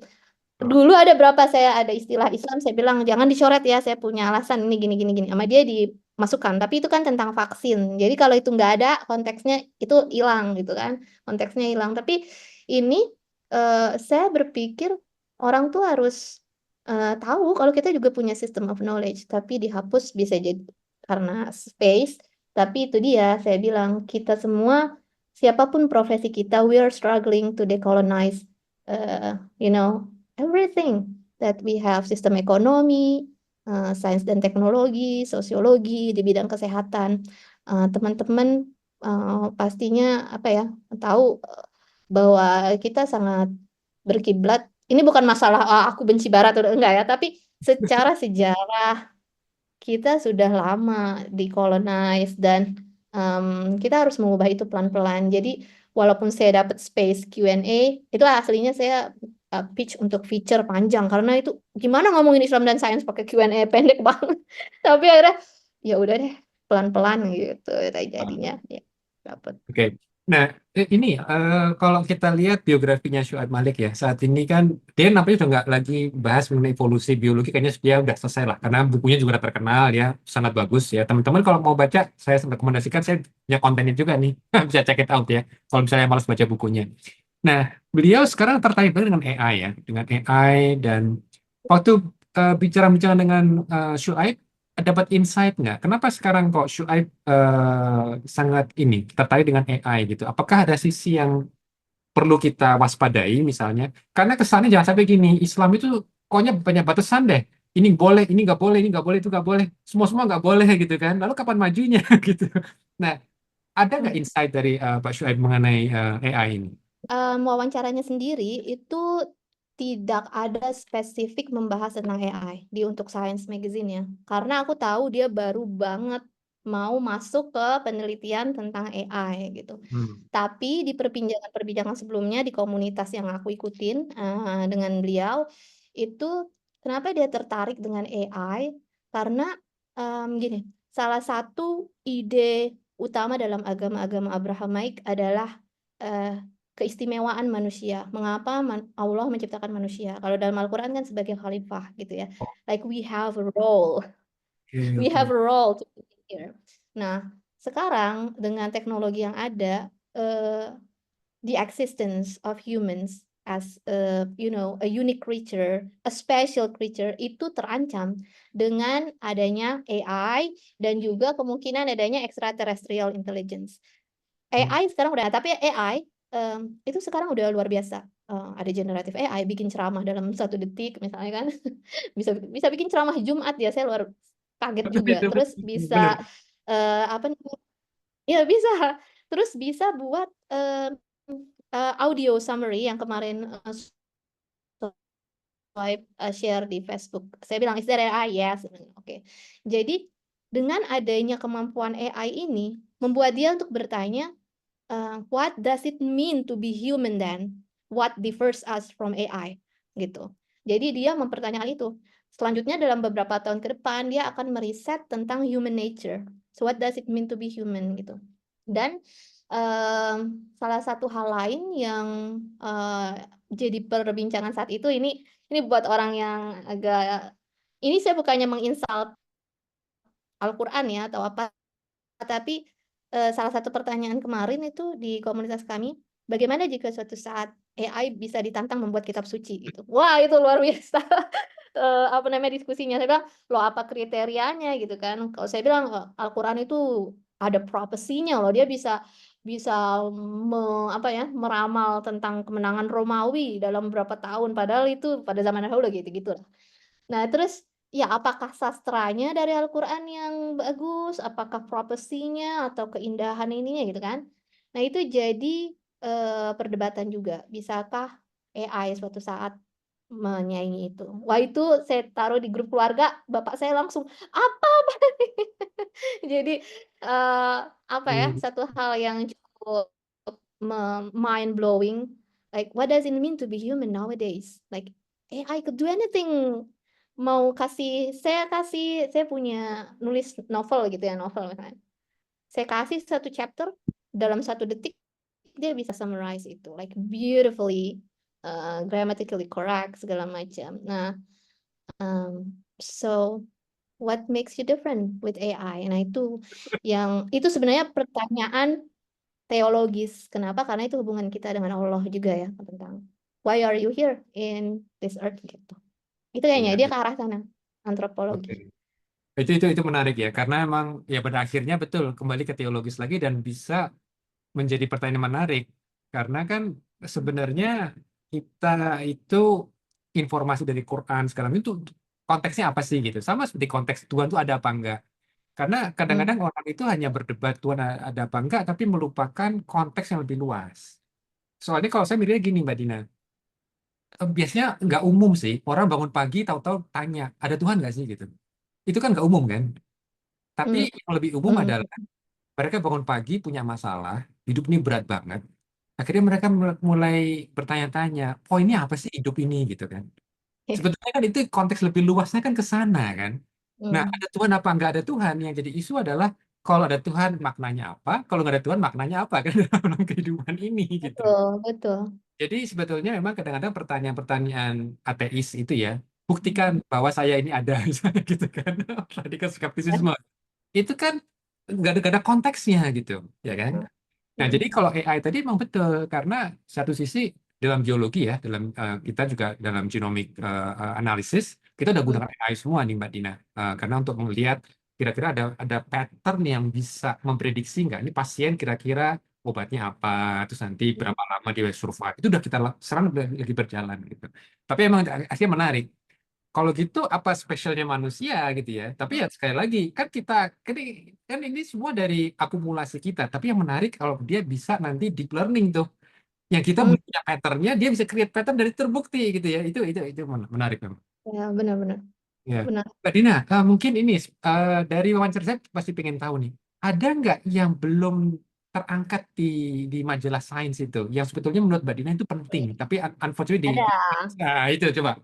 B: Dulu ada berapa saya ada istilah Islam, saya bilang jangan dicoret ya, saya punya alasan ini gini gini gini. Sama dia dimasukkan, tapi itu kan tentang vaksin. Jadi kalau itu nggak ada konteksnya itu hilang gitu kan, konteksnya hilang. Tapi ini saya berpikir orang tuh harus tahu kalau kita juga punya system of knowledge, tapi dihapus bisa jadi karena space. Tapi itu dia, saya bilang kita semua siapapun profesi kita, we are struggling to decolonize, you know, everything that we have, sistem ekonomi, sains dan teknologi, sosiologi, di bidang kesehatan. Teman-teman pastinya apa ya tahu bahwa kita sangat berkiblat. Ini bukan masalah aku benci Barat atau enggak ya, tapi secara sejarah kita sudah lama dikolonize dan kita harus mengubah itu pelan-pelan. Jadi walaupun saya dapat space Q&A, itu aslinya saya pitch untuk feature panjang karena itu gimana ngomongin Islam dan sains pakai Q&A pendek banget. Tapi akhirnya ya udah deh pelan-pelan gitu jadinya ya dapat.
A: Oke. Nah, ini kalau kita lihat biografinya Syuaib Malik ya, saat ini kan dia nampaknya udah nggak lagi bahas mengenai evolusi biologi, kayaknya dia udah selesai lah, karena bukunya juga udah terkenal ya, sangat bagus ya. Teman-teman kalau mau baca, saya rekomendasikan, saya punya kontennya juga nih, bisa check it out ya, kalau misalnya malas baca bukunya. Nah, beliau sekarang tertarik banget dengan AI ya, dengan AI dan waktu bicara-bicara dengan Syuaib, dapat insight nggak? Kenapa sekarang kok Syuaib sangat ini tertarik dengan AI gitu? Apakah ada sisi yang perlu kita waspadai misalnya? Karena kesannya jangan sampai gini, Islam itu pokoknya banyak batasan deh. Ini boleh, ini nggak boleh, ini nggak boleh, itu nggak boleh. Semua-semua nggak boleh gitu kan. Lalu kapan majunya gitu? Nah, ada nggak
B: Hmm.
A: insight dari Pak Syuaib mengenai AI ini?
B: Wawancaranya sendiri itu tidak ada spesifik membahas tentang AI di untuk Science Magazine ya. Karena aku tahu dia baru banget mau masuk ke penelitian tentang AI gitu.
A: Hmm.
B: Tapi di perbincangan-perbincangan sebelumnya di komunitas yang aku ikutin dengan beliau itu kenapa dia tertarik dengan AI? Karena gini, salah satu ide utama dalam agama-agama Abrahamaik adalah eh, keistimewaan manusia. Mengapa Allah menciptakan manusia? Kalau dalam Al-Quran kan sebagai khalifah gitu ya. Like we have a role,
A: Oke,
B: we have
A: oke.
B: a role to play here. Nah, sekarang dengan teknologi yang ada, the existence of humans as a unique creature, a special creature itu terancam dengan adanya AI dan juga kemungkinan adanya extraterrestrial intelligence.
A: Hmm.
B: AI sekarang udah, tapi AI itu sekarang udah luar biasa. Ada generatif AI bikin ceramah dalam 1 detik misalnya kan, bisa bisa bikin ceramah Jumat ya, saya luar kaget juga. Terus bisa
A: Bener.
B: apa namanya? Ya bisa. Terus bisa buat audio summary yang kemarin swipe share di Facebook. Saya bilang, is there AI? Yes. Oke. Jadi dengan adanya kemampuan AI ini membuat dia untuk bertanya, what does it mean to be human then? What differs us from AI? Gitu. Jadi dia mempertanyakan itu. Selanjutnya dalam beberapa tahun ke depan dia akan meriset tentang human nature. So what does it mean to be human gitu. Dan salah satu hal lain yang jadi perbincangan saat itu ini buat orang yang agak ini saya bukannya menginstal Al-Qur'an ya atau apa, tapi salah satu pertanyaan kemarin itu di komunitas kami, bagaimana jika suatu saat AI bisa ditantang membuat kitab suci gitu. Wah, itu luar biasa. Apa namanya diskusinya, saya bilang, "Loh apa kriterianya?" Gitu kan. Kalau saya bilang, Al-Qur'an itu ada propesinya loh, dia bisa bisa apa ya, meramal tentang kemenangan Romawi dalam berapa tahun, padahal itu pada zaman dahulu gitu-gitu. Nah, terus ya apakah sastranya dari Al-Qur'an yang bagus, apakah propesinya atau keindahan ininya gitu kan. Nah, itu jadi, perdebatan juga, bisakah AI suatu saat menyaingi itu. Wah, itu saya taruh di grup keluarga, bapak saya langsung, "Apa?" Jadi, apa ya,
A: Hmm.
B: satu hal yang cukup mind blowing. Like what does it mean to be human nowadays? Like AI could do anything. Saya punya nulis novel gitu ya, novel misalnya. Saya kasih satu chapter dalam 1 detik dia bisa summarize itu like beautifully, grammatically correct segala macam. Nah, so what makes you different with AI? Nah, itu sebenarnya pertanyaan teologis. Kenapa? Karena itu hubungan kita dengan Allah juga ya, tentang why are you here in this earth gitu. Itu kayaknya
A: Iya,
B: dia ke arah sana,
A: oke.
B: antropologi.
A: Itu menarik ya, karena emang ya pada akhirnya betul kembali ke teologis lagi dan bisa menjadi pertanyaan menarik karena kan sebenarnya kita itu informasi dari Quran sekarang itu konteksnya apa sih gitu, sama seperti konteks Tuhan itu ada apa enggak, karena
B: Hmm.
A: kadang-kadang orang itu hanya berdebat Tuhan ada apa enggak tapi melupakan konteks yang lebih luas. Soalnya kalau saya mikirnya gini Mbak Dina, biasanya nggak umum sih orang bangun pagi tahu-tahu tanya ada Tuhan nggak sih gitu, itu kan nggak umum kan, tapi
B: Hmm.
A: yang lebih umum
B: Hmm.
A: adalah mereka bangun pagi punya masalah, hidup ini berat banget. Akhirnya mereka mulai bertanya-tanya, poinnya apa sih hidup ini gitu kan? Sebetulnya kan itu konteks lebih luasnya kan ke sana kan. Nah,
B: Hmm.
A: ada Tuhan apa nggak ada Tuhan? Yang jadi isu adalah kalau ada Tuhan maknanya apa? Kalau nggak ada Tuhan maknanya apa kan dalam kehidupan ini gitu.
B: Betul, betul.
A: Jadi sebetulnya memang kadang-kadang pertanyaan-pertanyaan ateis itu ya, buktikan
B: Hmm.
A: bahwa saya ini ada misalnya gitu kan. Radikal skeptisisme itu kan nggak ada konteksnya gitu, ya kan? Nah,
B: Hmm.
A: jadi kalau AI tadi memang betul karena satu sisi dalam biologi ya, dalam kita juga dalam genomic analysis kita udah
B: Hmm.
A: gunakan AI semua nih Mbak Dina. Karena untuk melihat kira-kira ada pattern yang bisa memprediksi nggak ini pasien kira-kira obatnya apa, terus nanti berapa lama dia survive. Itu udah kita serang udah lagi berjalan gitu. Tapi emang akhirnya menarik. Kalau gitu apa spesialnya manusia gitu ya? Tapi ya sekali lagi kan ini semua dari akumulasi kita. Tapi yang menarik kalau dia bisa nanti deep learning tuh, yang kita
B: Hmm.
A: belum punya patternnya, dia bisa create pattern dari terbukti gitu ya. Itu menarik memang.
B: Ya, benar-benar.
A: Ya,
B: Benar.
A: Mbak Dina, mungkin ini dari wawancara saya pasti pengen tahu nih, ada nggak yang belum terangkat di majalah Science itu, yang sebetulnya menurut Mbak Dina itu penting, tapi unfortunately
B: Ada.
A: nah itu coba,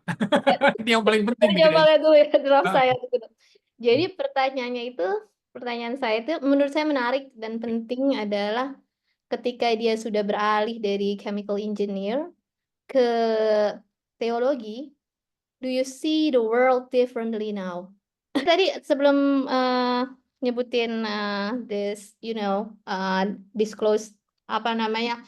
A: ini yang paling penting nih
B: Coba
A: kira-kira.
B: lihat dulu ya draft
A: Ah,
B: saya gitu. Jadi pertanyaan saya itu menurut saya menarik dan penting adalah ketika dia sudah beralih dari chemical engineer ke teologi, do you see the world differently now? Tadi sebelum nyebutin this, disclose apa namanya,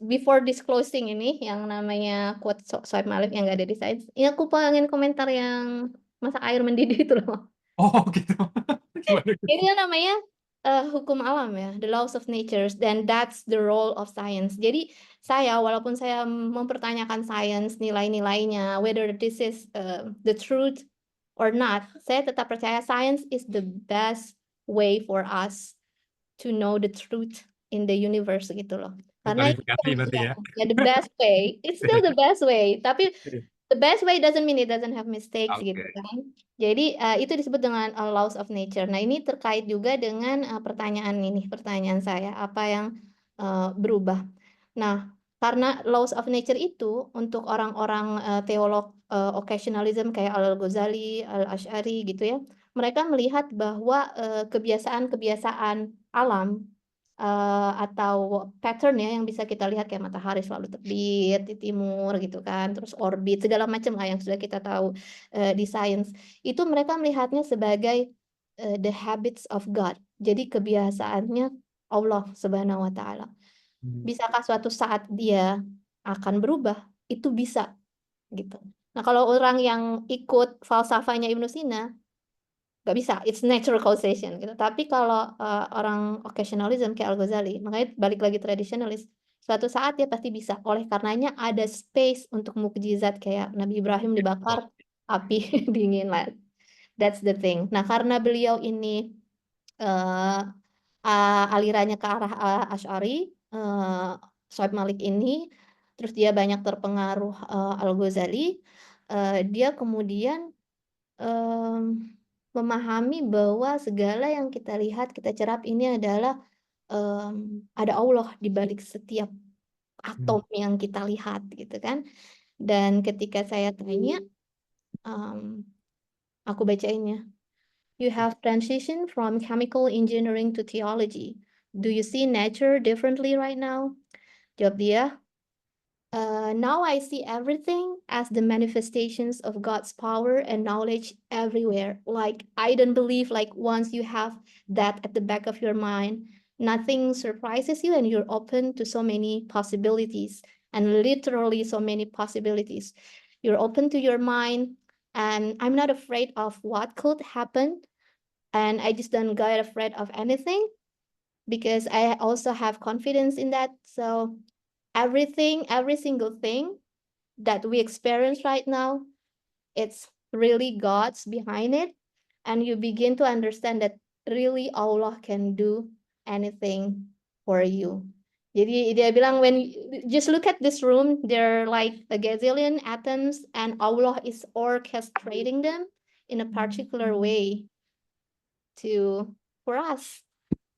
B: before disclosing ini yang namanya quote Soeb Malik yang nggak ada di Sains, ya aku pengen komentar yang masak air mendidih itu loh.
A: oh gitu. Gimana?
B: Ini kan namanya hukum alam ya, the laws of nature, dan that's the role of science. Jadi walaupun saya mempertanyakan science, nilai-nilainya, whether this is the truth or not, saya tetap percaya science is the best way for us to know the truth in the universe gitu loh. Karena itu
A: Kualifikasi berarti ya.
B: ya the best way. It's still the best way. Tapi the best way doesn't mean it doesn't have mistakes gitu
A: Oke.
B: kan. Jadi itu disebut dengan laws of nature. Nah, ini terkait juga dengan pertanyaan saya, apa yang berubah. Nah, karena laws of nature itu untuk orang-orang teolog occasionalism kayak Al-Ghazali, Al-Asy'ari gitu ya, mereka melihat bahwa kebiasaan-kebiasaan alam atau pattern ya yang bisa kita lihat kayak matahari selalu terbit di timur gitu kan, terus orbit segala macam lah yang sudah kita tahu di sains. Itu mereka melihatnya sebagai the habits of God. Jadi kebiasaannya Allah Subhanahu wa taala.
A: Hmm.
B: Bisakah suatu saat dia akan berubah? Itu bisa gitu. Nah, kalau orang yang ikut falsafahnya Ibnu Sina nggak bisa, it's natural causation gitu. Tapi kalau orang occasionalism kayak Al-Ghazali, makanya balik lagi traditionalist, suatu saat dia pasti bisa. Oleh karenanya ada space untuk mukjizat kayak Nabi Ibrahim dibakar api dingin lah. That's the thing. Nah, karena beliau ini eh, alirannya ke arah Asy'ari, Soeb Malik ini, terus dia banyak terpengaruh Al-Ghazali, dia kemudian em, memahami bahwa segala yang kita lihat, kita cerap ini adalah ada Allah di balik setiap
A: Hmm.
B: atom yang kita lihat gitu kan. Dan ketika saya tanya, aku bacainnya. You have transitioned from chemical engineering to theology. Do you see nature differently right now? Jawab dia, now I see everything as the manifestations of God's power and knowledge everywhere. Like, I don't believe, like, once you have that at the back of your mind, nothing surprises you and you're open to so many possibilities, and literally so many possibilities. You're open to your mind, and I'm not afraid of what could happen. And I just don't get afraid of anything because I also have confidence in that. So, everything, every single thing that we experience right now, it's really God's behind it. And you begin to understand that really Allah can do anything for you. Jadi dia bilang, when just look at this room, there are like a gazillion atoms and Allah is orchestrating them in a particular way to for us.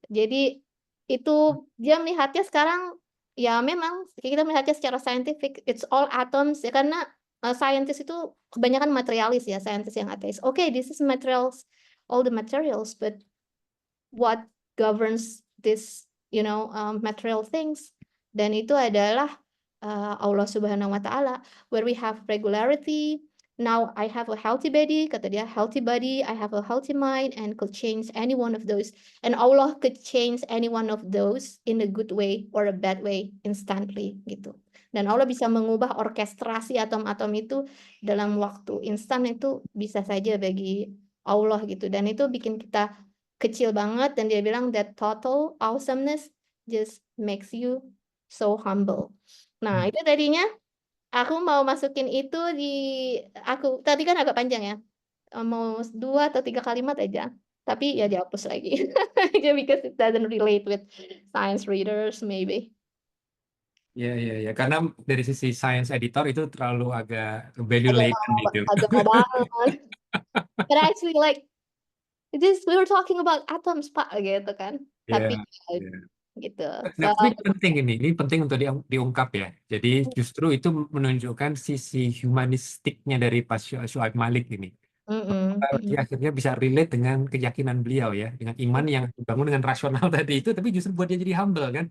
B: Jadi itu dia melihatnya sekarang, ya memang kita melihatnya secara scientific, it's all atoms ya, karena saintis itu kebanyakan materialis ya, saintis yang ateis. Okay, this is materials, all the materials, but what governs this, material things? Dan itu adalah Allah Subhanahu wa Ta'ala, where we have regularity. Now I have a healthy body, kata dia, healthy body, I have a healthy mind, and could change any one of those. And Allah could change any one of those in a good way or a bad way instantly gitu. Dan Allah bisa mengubah orkestrasi atom-atom itu dalam waktu instan, itu bisa saja bagi Allah gitu. Dan itu bikin kita kecil banget, dan dia bilang that total awesomeness just makes you so humble. Nah,
A: Hmm.
B: itu tadinya aku mau masukin itu di aku tadi kan agak panjang ya. Mau 2 atau 3 kalimat aja. Tapi ya dihapus lagi. Because it doesn't relate with science readers maybe.
A: Ya, ya, ya. Karena dari sisi science editor itu terlalu agak value laden itu.
B: Agama banget. But actually like this we were talking about atoms Pak gitu kan. Tapi
A: Ya, ya.
B: gitu. So
A: Nah, tapi penting ini penting untuk diungkap ya. Jadi justru itu menunjukkan sisi humanistiknya dari Pak Syuaib Malik ini. Dia akhirnya bisa relate dengan keyakinan beliau ya, dengan iman yang dibangun dengan rasional tadi itu, tapi justru buat dia jadi humble kan.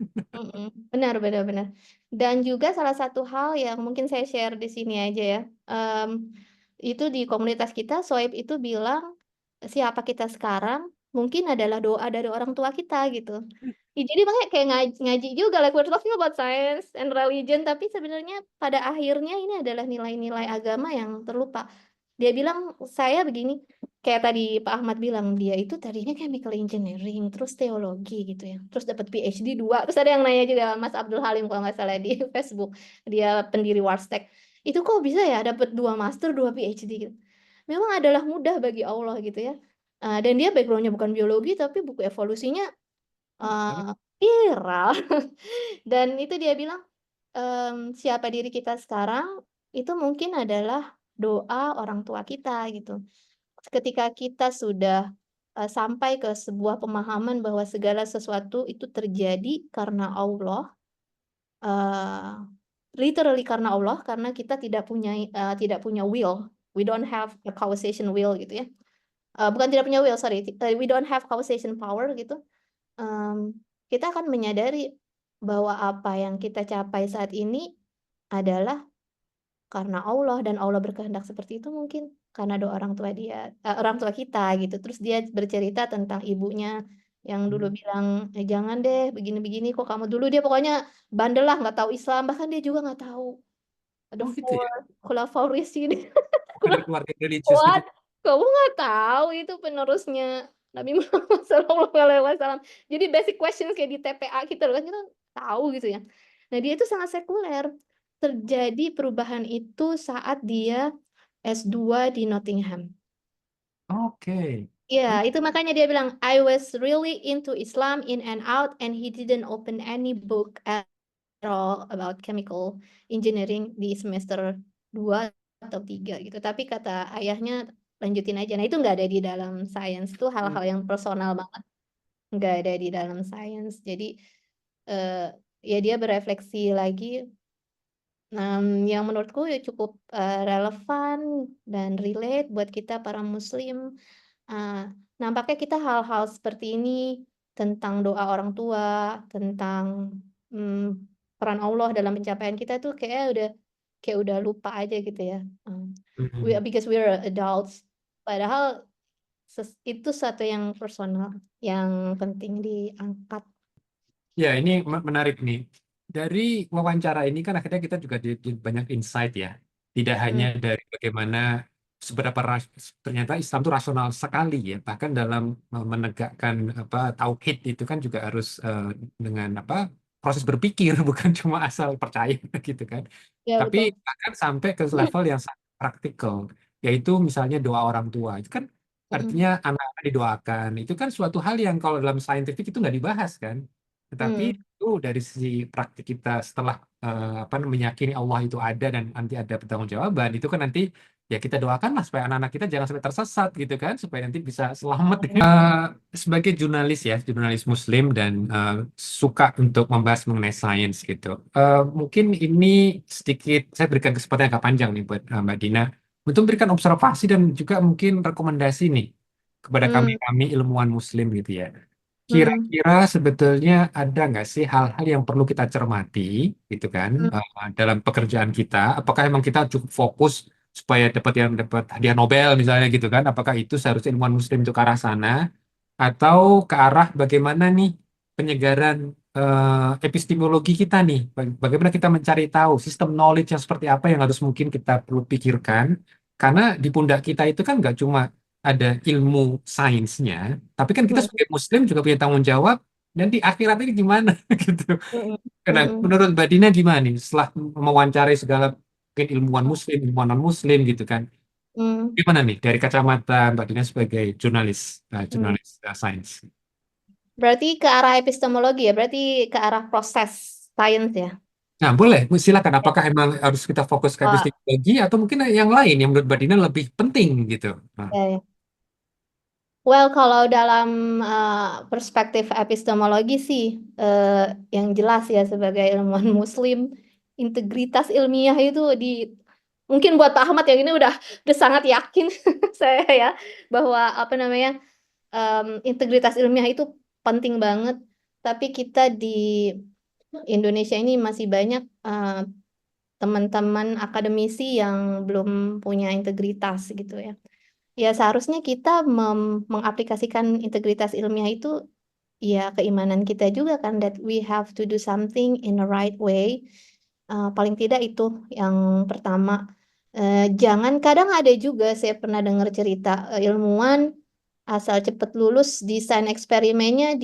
B: Benar, benar, benar. Dan juga salah satu hal yang mungkin saya share di sini aja ya, itu di komunitas kita, Soeb itu bilang, siapa kita sekarang mungkin adalah doa dari orang tua kita gitu. Ya, jadi makanya kayak ngaji juga, like we're talking about science and religion, tapi sebenarnya pada akhirnya ini adalah nilai-nilai agama yang terlupa. Dia bilang, saya begini, kayak tadi Pak Ahmad bilang, dia itu tadinya chemical engineering, terus teologi gitu ya, terus dapat PhD 2, terus ada yang nanya juga, Mas Abdul Halim kalau nggak salah di Facebook, dia pendiri Warstek, itu kok bisa ya dapat 2 master, 2 PhD gitu. Memang adalah mudah bagi Allah gitu ya. Dan dia backgroundnya bukan biologi, tapi buku evolusinya viral. Dan itu dia bilang, siapa diri kita sekarang, itu mungkin adalah doa orang tua kita gitu. Ketika kita sudah sampai ke sebuah pemahaman bahwa segala sesuatu itu terjadi karena Allah, literally karena Allah, karena kita tidak punya will, we don't have a causation will gitu ya. Bukan tidak punya will, sorry, we don't have causation power gitu. Kita akan menyadari bahwa apa yang kita capai saat ini adalah karena Allah, dan Allah berkehendak seperti itu mungkin karena doa orang tua kita gitu. Terus dia bercerita tentang ibunya yang dulu bilang, jangan deh begini-begini, kok kamu dulu, dia pokoknya bandel lah, nggak tahu Islam, bahkan dia juga nggak tahu ada
A: Oh gitu
B: four
A: ya.
B: khulafaur Rasyidin.
A: Dari keluarga religius gitu.
B: What? Kamu nggak tahu itu penerusnya Nabi Muhammad SAW. Jadi basic questions kayak di TPA kita loh kan, kita tahu gitu ya. Nah, dia itu sangat sekuler. Terjadi perubahan itu saat dia S2 di Nottingham.
A: Oke.
B: Ya, itu makanya dia bilang, I was really into Islam in and out, and he didn't open any book at all about chemical engineering di semester 2 atau 3 gitu. Tapi kata ayahnya, lanjutin aja. Nah, itu nggak ada di dalam sains. Itu hal-hal yang personal banget. nggak ada di dalam sains. Jadi ya dia berefleksi lagi, yang menurutku ya cukup relevan dan relate buat kita para Muslim. Nampaknya kita hal-hal seperti ini tentang doa orang tua, tentang peran Allah dalam pencapaian kita tuh kayak udah lupa aja gitu ya. Because we're adults. Padahal itu satu yang personal, yang penting diangkat.
A: Ya, ini menarik nih. Dari wawancara ini kan akhirnya kita juga banyak insight ya. Tidak hanya
B: Hmm,
A: dari bagaimana seberapa ternyata Islam itu rasional sekali ya. Bahkan dalam menegakkan apa tauhid itu kan juga harus dengan apa proses berpikir bukan cuma asal percaya gitu kan.
B: ya
A: Tapi
B: betul.
A: bahkan sampai ke level yang sangat praktikal, yaitu misalnya doa orang tua. Itu kan
B: Mm,
A: artinya anak-anak didoakan. Itu kan suatu hal yang kalau dalam saintifik itu nggak dibahas kan. Tetapi
B: mm,
A: itu dari sisi praktik kita setelah apa meyakini Allah itu ada dan nanti ada pertanggungjawaban, itu kan nanti ya kita doakanlah supaya anak-anak kita jangan sampai tersesat gitu kan, supaya nanti bisa selamat. Sebagai jurnalis ya, jurnalis Muslim dan suka untuk membahas mengenai sains gitu. Mungkin ini sedikit saya berikan kesempatan yang agak panjang nih buat Mbak Dina untuk memberikan observasi dan juga mungkin rekomendasi nih kepada
B: mm,
A: kami-kami ilmuwan Muslim gitu ya.
B: mm,
A: Kira-kira sebetulnya ada nggak sih hal-hal yang perlu kita cermati gitu kan
B: mm,
A: dalam pekerjaan kita? Apakah emang kita cukup fokus supaya dapat hadiah Nobel misalnya gitu kan? Apakah itu seharusnya ilmuwan Muslim itu ke arah sana atau ke arah bagaimana nih penyegaran epistemologi kita nih? Bagaimana kita mencari tahu sistem knowledge yang seperti apa yang harus mungkin kita perlu pikirkan? Karena di pundak kita itu kan nggak cuma ada ilmu sainsnya, tapi kan kita
B: mm,
A: sebagai Muslim juga punya tanggung jawab dan di akhirat ini gimana gitu.
B: mm,
A: Karena
B: mm,
A: menurut Mbak Dina gimana nih setelah mewawancarai segala mungkin ilmuwan Muslim, ilmuwan non Muslim gitu kan,
B: mm,
A: gimana nih dari kacamata Mbak Dina sebagai jurnalis
B: mm.
A: jurnalis sains?
B: Berarti ke arah epistemologi ya, berarti ke arah proses sains ya.
A: Nah, boleh, silakan. Apakah emang harus kita fokus ke
B: Oh,
A: epistemologi atau mungkin yang lain yang menurut Mbak Dina lebih penting gitu? Nah,
B: ya, ya. Well, kalau dalam perspektif epistemologi sih, yang jelas ya sebagai ilmuwan Muslim, integritas ilmiah itu mungkin buat Pak Ahmad yang ini udah sangat yakin saya ya bahwa apa namanya integritas ilmiah itu penting banget. Tapi kita di Indonesia ini masih banyak teman-teman akademisi yang belum punya integritas gitu ya. Ya seharusnya kita mengaplikasikan integritas ilmiah itu ya keimanan kita juga kan, that we have to do something in the right way. Paling tidak itu yang pertama. Jangan, kadang ada juga saya pernah dengar cerita ilmuwan asal cepet lulus desain eksperimennya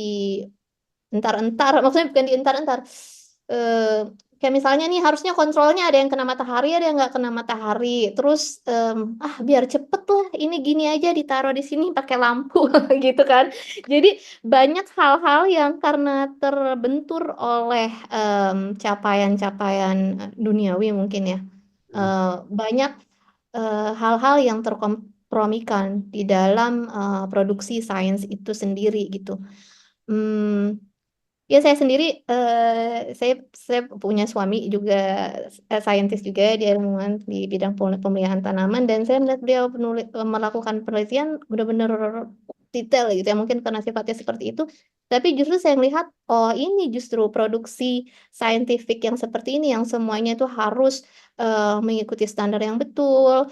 B: entar-entar, maksudnya bukan dientar-entar. Eh, Kayak misalnya nih harusnya kontrolnya ada yang kena matahari, ada yang nggak kena matahari. Terus biar cepet lah, ini gini aja ditaruh di sini pakai lampu gitu kan. Jadi banyak hal-hal yang karena terbentur oleh capaian-capaian duniawi mungkin ya. Banyak hal-hal yang terkompromikan di dalam produksi sains itu sendiri gitu. Hmm, Ya saya sendiri, saya punya suami juga saintis juga, dia ilmuwan di bidang pemeliharaan tanaman dan saya melihat beliau melakukan penelitian benar-benar detail gitu ya, mungkin karena sifatnya seperti itu. Tapi justru saya melihat, oh ini justru produksi saintifik yang seperti ini yang semuanya itu harus mengikuti standar yang betul,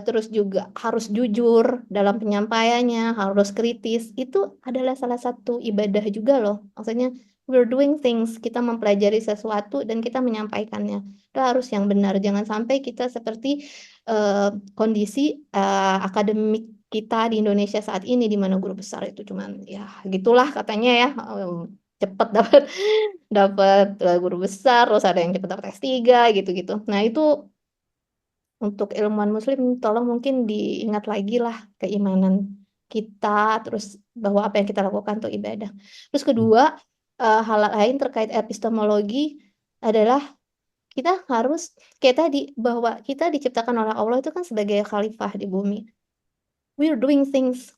B: terus juga harus jujur dalam penyampaiannya, harus kritis. Itu adalah salah satu ibadah juga loh. Maksudnya we're doing things, kita mempelajari sesuatu dan kita menyampaikannya. Itu harus yang benar. Jangan sampai kita seperti kondisi akademik kita di Indonesia saat ini di mana guru besar itu cuman ya gitulah katanya ya, cepet dapat dapat guru besar, terus ada yang cepet dapat S3 gitu-gitu. Nah, itu untuk ilmuwan muslim tolong mungkin diingat lagi lah keimanan kita, terus bahwa apa yang kita lakukan itu ibadah. Terus kedua, hal lain terkait epistemologi adalah kita harus kayak tadi bahwa kita diciptakan oleh Allah itu kan sebagai khalifah di bumi. We're doing things,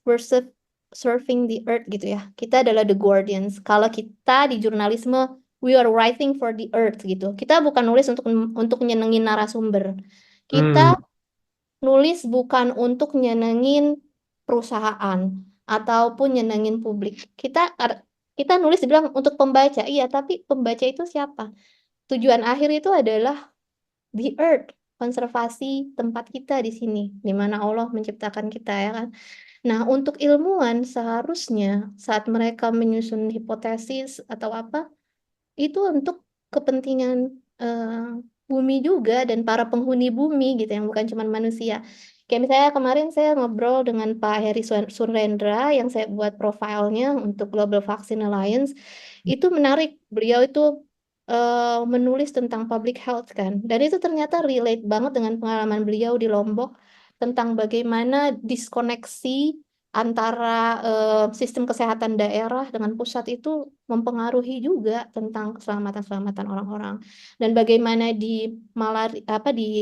B: serving the earth gitu ya. Kita adalah the guardians. Kalau kita di jurnalisme, we are writing for the earth gitu. Kita bukan nulis untuk nyenengin narasumber.
A: Hmm.
B: Kita nulis bukan untuk nyenengin perusahaan ataupun nyenengin publik. Kita nulis dibilang untuk pembaca. Iya, tapi pembaca itu siapa? Tujuan akhir itu adalah the earth, konservasi tempat kita di sini, di mana Allah menciptakan kita ya kan. Nah, untuk ilmuwan seharusnya saat mereka menyusun hipotesis atau apa, itu untuk kepentingan bumi juga dan para penghuni bumi gitu yang bukan cuma manusia. Kayak misalnya kemarin saya ngobrol dengan Pak Heri Surendra yang saya buat profilnya untuk Global Vaccine Alliance. Itu menarik. Beliau itu menulis tentang public health kan. Dan itu ternyata relate banget dengan pengalaman beliau di Lombok tentang bagaimana diskoneksi antara sistem kesehatan daerah dengan pusat itu mempengaruhi juga tentang keselamatan-keselamatan orang-orang. Dan bagaimana di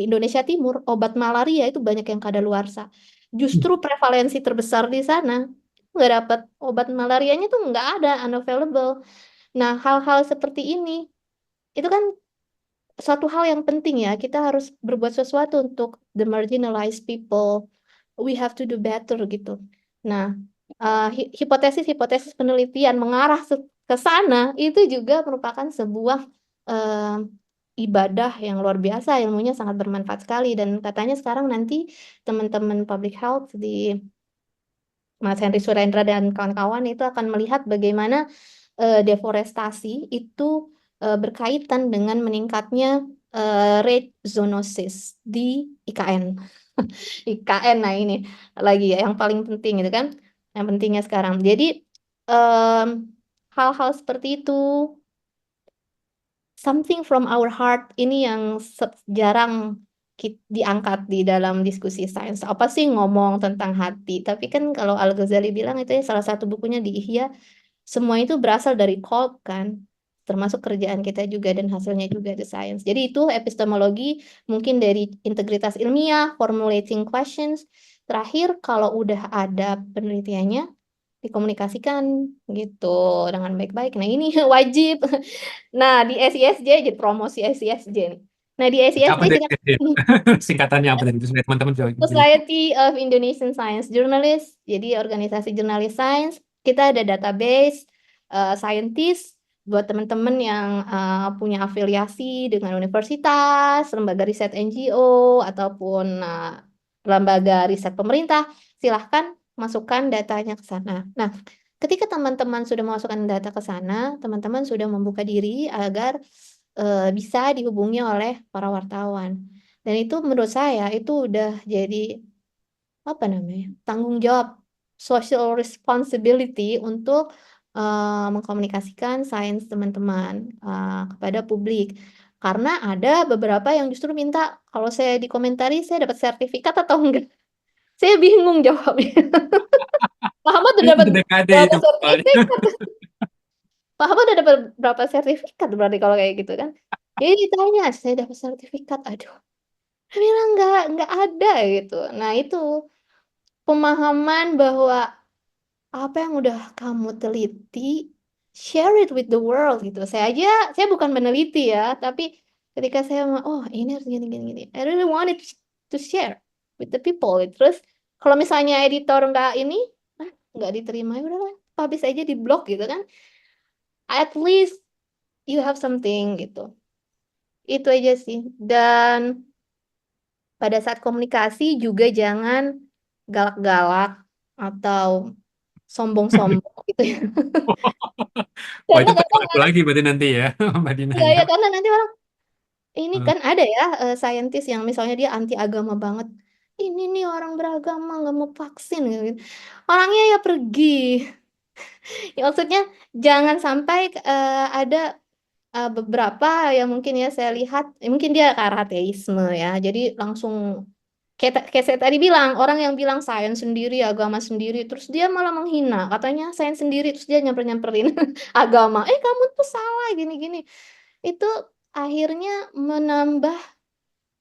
B: Indonesia Timur obat malaria itu banyak yang kadaluarsa. Justru prevalensi terbesar di sana nggak dapat obat malarianya tuh nggak ada, unavailable. Nah, hal-hal seperti ini itu kan suatu hal yang penting ya. Kita harus berbuat sesuatu untuk the marginalized people. We have to do better gitu. Nah, hipotesis-hipotesis penelitian mengarah ke sana itu juga merupakan sebuah eh, ibadah yang luar biasa, ilmunya sangat bermanfaat sekali dan katanya sekarang nanti teman-teman public health di Mas Henry Surendra dan kawan-kawan itu akan melihat bagaimana deforestasi itu berkaitan dengan meningkatnya rate zoonosis di IKN. IKN, nah ini lagi ya yang paling penting itu kan, yang pentingnya sekarang. Jadi em, hal-hal seperti itu, something from our heart ini yang jarang diangkat di dalam diskusi sains. Apa sih ngomong tentang hati? Tapi kan kalau Al-Ghazali bilang itu ya salah satu bukunya di Ihya, semua itu berasal dari qalb kan, termasuk kerjaan kita juga dan hasilnya juga di sains. Jadi itu epistemologi mungkin dari integritas ilmiah, formulating questions. Terakhir kalau udah ada penelitiannya dikomunikasikan gitu dengan baik-baik. Nah ini wajib. Nah di SISJ jadi promosi SISJ nih. Nah di SISJ
A: Apa dari
B: kita
A: singkatannya apa dari itu supaya teman-teman juga jadi.
B: Society of Indonesian Science Journalists, jadi organisasi jurnalis sains. Kita ada database scientist buat teman-teman yang punya afiliasi dengan universitas, lembaga riset NGO, ataupun lembaga riset pemerintah. Silahkan masukkan datanya ke sana. Nah, ketika teman-teman sudah memasukkan data ke sana, teman-teman sudah membuka diri agar bisa dihubungi oleh para wartawan. Dan itu menurut saya itu udah jadi apa namanya tanggung jawab social responsibility untuk mengkomunikasikan sains teman-teman kepada publik. Karena ada beberapa yang justru minta kalau saya dikomentari saya dapat sertifikat atau enggak. Saya bingung jawabnya. Pak Ahmad udah dapat
A: Itu dekade
B: berapa
A: itu soalnya.
B: sertifikat? Pak Ahmad udah dapat berapa sertifikat berarti kalau kayak gitu kan? Jadi ditanya, saya dapat sertifikat. Aduh, dia bilang nggak ada gitu. Nah itu pemahaman bahwa apa yang udah kamu teliti, share it with the world gitu. Saya bukan meneliti ya, tapi ketika saya oh ini harus gini gini gini, I really wanted to share with the people. Terus kalau misalnya editor nggak ini, nggak diterima, ya udahlah, publish aja di blog gitu kan. At least you have something gitu. Itu aja sih. Dan pada saat komunikasi juga jangan galak-galak atau sombong-sombong gitu ya.
A: Wah
B: Karena
A: itu
B: kadang
A: perilaku lagi berarti nanti ya, Mbak Dina
B: ya,
A: ya.
B: ya karena nanti orang ini
A: Hmm.
B: kan ada ya saintis yang misalnya dia anti agama banget. Ini nih orang beragama nggak mau vaksin gitu. Orangnya ya pergi. Ya, maksudnya jangan sampai ada beberapa yang mungkin ya saya lihat mungkin dia ke arah ateisme ya. Jadi langsung kayak saya tadi bilang, orang yang bilang sains sendiri, agama sendiri, terus dia malah menghina, katanya sains sendiri, terus dia nyamper-nyamperin agama. Kamu tuh salah gini-gini. Itu akhirnya menambah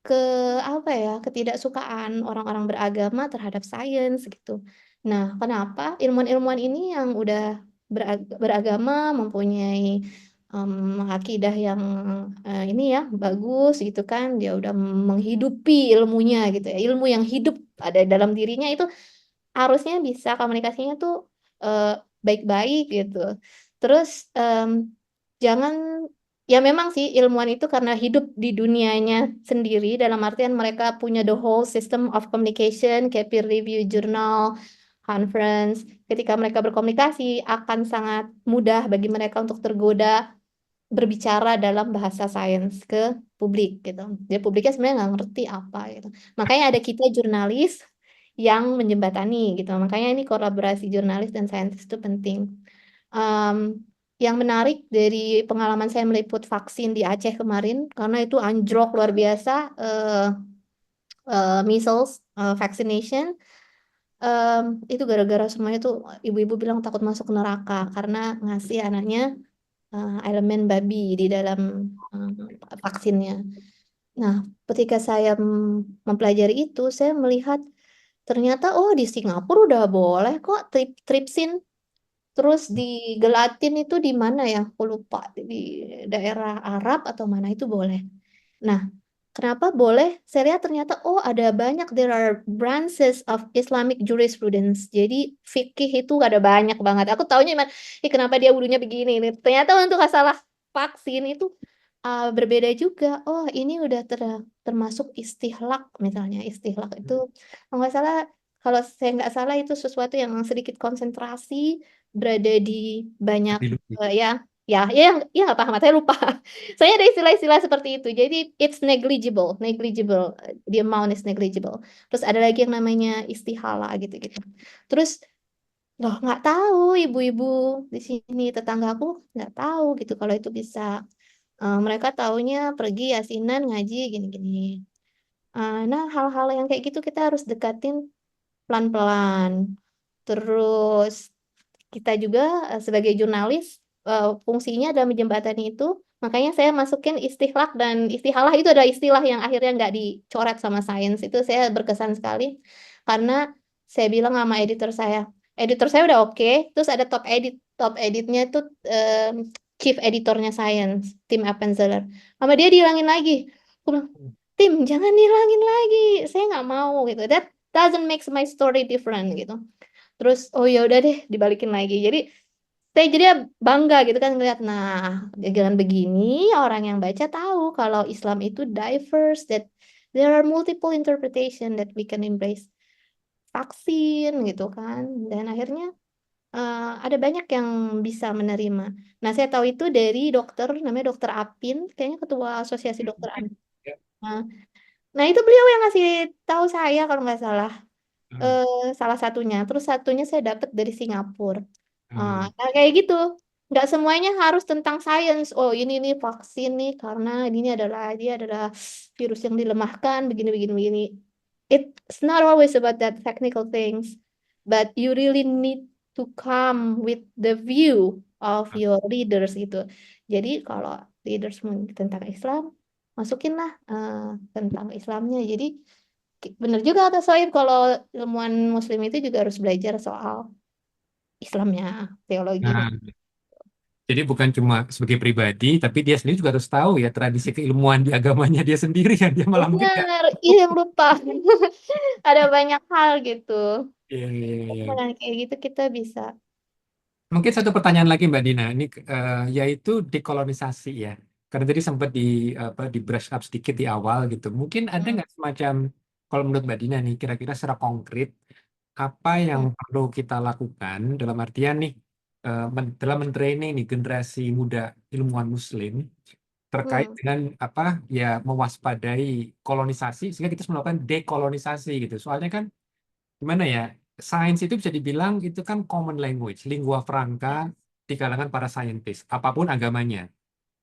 B: ke apa ya, ketidaksukaan orang-orang beragama terhadap sains gitu. Nah, kenapa ilmuwan-ilmuwan ini yang udah beragama, mempunyai akidah yang ini ya bagus gitu kan, dia udah menghidupi ilmunya gitu ya, ilmu yang hidup ada dalam dirinya itu harusnya bisa komunikasinya tuh eh, baik-baik gitu. Terus jangan ya memang sih ilmuwan itu karena hidup di dunianya sendiri dalam artian mereka punya the whole system of communication kayak peer review jurnal, conference. Ketika mereka berkomunikasi akan sangat mudah bagi mereka untuk tergoda berbicara dalam bahasa sains ke publik gitu. Jadi publiknya sebenarnya nggak ngerti apa gitu. Makanya ada kita jurnalis yang menjembatani gitu. Makanya ini kolaborasi jurnalis dan saintis itu penting. Em, yang menarik dari pengalaman saya meliput vaksin di Aceh kemarin, karena itu anjlok luar biasa, measles vaccination, itu gara-gara semuanya tuh ibu-ibu bilang takut masuk neraka karena ngasih anaknya elemen babi di dalam vaksinnya. Nah, ketika saya mempelajari itu, saya melihat ternyata oh di Singapura udah boleh kok tripsin. Terus di gelatin itu di mana ya? Aku lupa di daerah Arab atau mana itu boleh. Nah, kenapa boleh? Saya lihat ternyata oh ada banyak there are branches of Islamic jurisprudence. Jadi fikih itu ada banyak banget. Aku taunya cuman, kenapa dia wudhunya begini? Ternyata untuk masalah vaksin itu berbeda juga. Oh ini udah termasuk istihlak misalnya. Istihlak itu kalau nggak salah, kalau saya nggak salah itu sesuatu yang sedikit konsentrasi berada di banyak
A: Lebih-lebih.
B: ya ya ya ya nggak paham. Saya lupa. Saya ada istilah-istilah seperti itu. Jadi it's negligible, negligible. The amount is negligible. Terus ada lagi yang namanya istihala gitu-gitu. Terus loh nggak tahu ibu-ibu di sini tetanggaku nggak tahu gitu kalau itu bisa. Mereka taunya pergi asinan ngaji gini-gini. Nah hal-hal yang kayak gitu kita harus dekatin pelan-pelan. Terus kita juga sebagai jurnalis fungsinya adalah menjembatani itu. Makanya saya masukin istihlak dan istihalah itu adalah istilah yang akhirnya nggak dicoret sama sains. Itu saya berkesan sekali karena saya bilang sama editor saya udah oke. Terus ada top editnya itu chief editornya sains, Tim Appenzeller. Sama dia dihilangin lagi. Aku bilang, Tim jangan dihilangin lagi. Saya nggak mau gitu. That doesn't make my story different gitu. Terus oh ya udah deh dibalikin lagi. Jadi saya jadi bangga gitu kan ngeliat nah dengan begini orang yang baca tahu kalau Islam itu diverse, that there are multiple interpretation that we can embrace vaksin gitu kan, dan akhirnya ada banyak yang bisa menerima. Nah saya tahu itu dari dokter namanya Dokter Apin, kayaknya ketua Asosiasi Dokter Anak.
A: Ya.
B: Nah, nah itu beliau yang ngasih tahu saya kalau nggak salah.
A: Hmm.
B: Salah satunya. Terus satunya saya dapat dari Singapura.
A: Hmm.
B: Nah, kayak gitu. Nggak semuanya harus tentang sains. Oh, ini nih vaksin nih karena ini adalah dia adalah virus yang dilemahkan begini begini begini. It's not always about that technical things, but you really need to come with the view of your leaders gitu. Jadi kalau leaders tentang Islam, masukinlah tentang Islamnya. Jadi benar juga kata Soib kalau ilmuwan Muslim itu juga harus belajar soal Islamnya, teologinya.
A: Nah, jadi bukan cuma sebagai pribadi, tapi dia sendiri juga harus tahu ya tradisi keilmuan di agamanya dia sendiri yang dia malah mungkin nggak.
B: Benar, iya yang lupa. Ada banyak hal gitu.
A: Iya, iya, iya.
B: Dengan kayak gitu kita bisa.
A: Mungkin satu pertanyaan lagi Mbak Dina, ini yaitu dekolonisasi ya. Karena tadi sempat di brush up sedikit di awal gitu. Mungkin ada
B: Hmm,
A: nggak semacam, kalau menurut Mbak Dina nih, kira-kira secara konkret apa yang
B: hmm,
A: perlu kita lakukan dalam artian nih dalam mentraining nih generasi muda ilmuwan Muslim terkait
B: hmm,
A: dengan apa ya mewaspadai kolonisasi sehingga kita harus melakukan dekolonisasi gitu. Soalnya kan gimana ya, sains itu bisa dibilang itu kan common language, lingua franca di kalangan para saintis, apapun agamanya.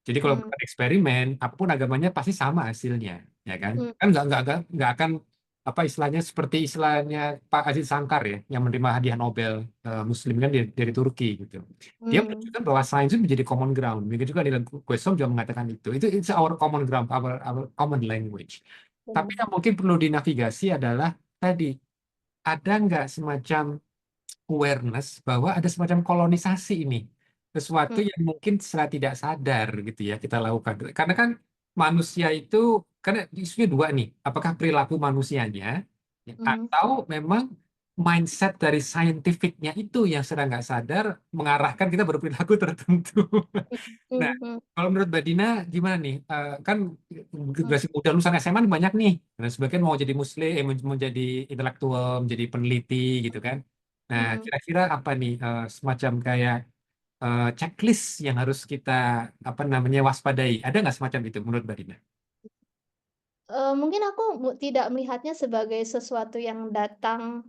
A: Jadi kalau
B: hmm,
A: bukan eksperimen, apapun agamanya pasti sama hasilnya, ya kan?
B: hmm,
A: Kan nggak akan apa istilahnya seperti istilahnya Pak Aziz Sangkar ya, yang menerima hadiah Nobel Muslim kan dari Turki gitu. Dia
B: hmm,
A: menunjukkan bahwa sains itu menjadi common ground. Begitu juga Neil Questrom juga mengatakan itu. Itu it's our common ground, our common language. Tapi
B: benar.
A: yang mungkin perlu dinavigasi adalah tadi ada nggak semacam awareness bahwa ada semacam kolonisasi ini, sesuatu
B: Hmm,
A: yang mungkin secara tidak sadar gitu ya kita lakukan. Karena kan manusia itu, karena isunya dua nih, apakah perilaku manusianya ya,
B: hmm,
A: atau memang mindset dari saintifiknya itu yang secara nggak sadar mengarahkan kita berperilaku tertentu. Nah,
B: hmm, hmm,
A: kalau menurut Mbak Dina gimana nih? Kan
B: hmm,
A: generasi muda lulusan SMA nih banyak nih, dan sebagian mau jadi muslim, mau jadi intelektual, menjadi peneliti gitu kan. Nah,
B: hmm.
A: kira-kira apa nih semacam kayak checklist yang harus kita apa namanya waspadai? Ada nggak semacam itu menurut Mbak Dina?
B: Mungkin aku tidak melihatnya sebagai sesuatu yang datang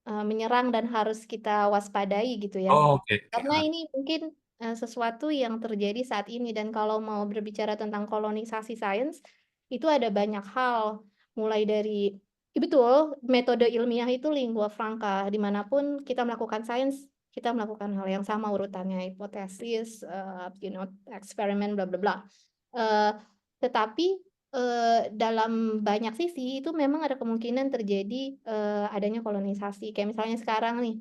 B: menyerang dan harus kita waspadai gitu ya.
A: Oh, oke, oke.
B: Karena ini mungkin sesuatu yang terjadi saat ini dan kalau mau berbicara tentang kolonisasi sains itu ada banyak hal mulai dari betul metode ilmiah itu lingua franca dimanapun kita melakukan sains kita melakukan hal yang sama urutannya hipotesis, eksperimen bla bla bla. Eh, tetapi dalam banyak sisi itu memang ada kemungkinan terjadi adanya kolonisasi. Kayak misalnya sekarang nih,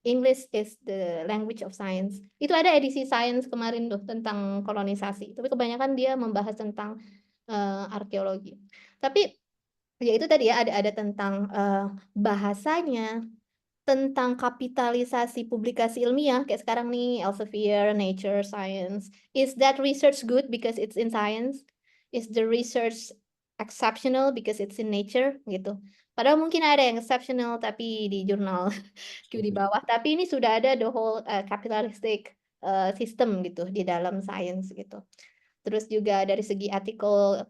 B: English is the language of science. Itu ada edisi Science kemarin tuh tentang kolonisasi. Tapi kebanyakan dia membahas tentang arkeologi. Tapi ya itu tadi ya ada tentang bahasanya, tentang kapitalisasi publikasi ilmiah kayak sekarang nih Elsevier, Nature, Science. Is that research good because it's in science? Is the research exceptional because it's in nature gitu. Padahal mungkin ada yang exceptional tapi di jurnal di bawah. Tapi ini sudah ada the whole capitalistic system gitu di dalam science gitu. Terus juga dari segi artikel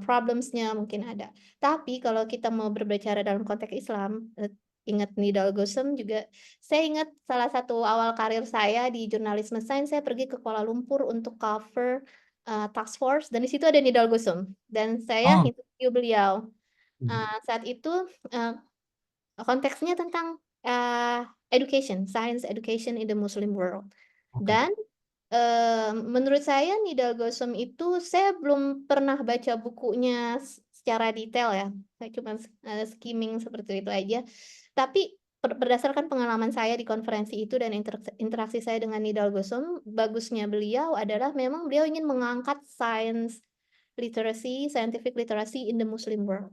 B: problemsnya mungkin ada. Tapi kalau kita mau berbicara dalam konteks Islam, ingat Nidal Gosem juga, saya ingat salah satu awal karir saya di jurnalisme sains, saya pergi ke Kuala Lumpur untuk cover task force, dan di situ ada Nidal Gosem, dan saya
A: Oh,
B: interview beliau.
A: mhm.
B: Saat itu uh, konteksnya tentang education, science education in the Muslim world.
A: Oke.
B: Dan menurut saya Nidal Gosem itu saya belum pernah baca bukunya secara detail ya. Saya cuma skimming seperti itu aja. Tapi berdasarkan pengalaman saya di konferensi itu dan interaksi saya dengan Nidal Gosem, bagusnya beliau adalah memang beliau ingin mengangkat science literacy, scientific literacy in the Muslim world.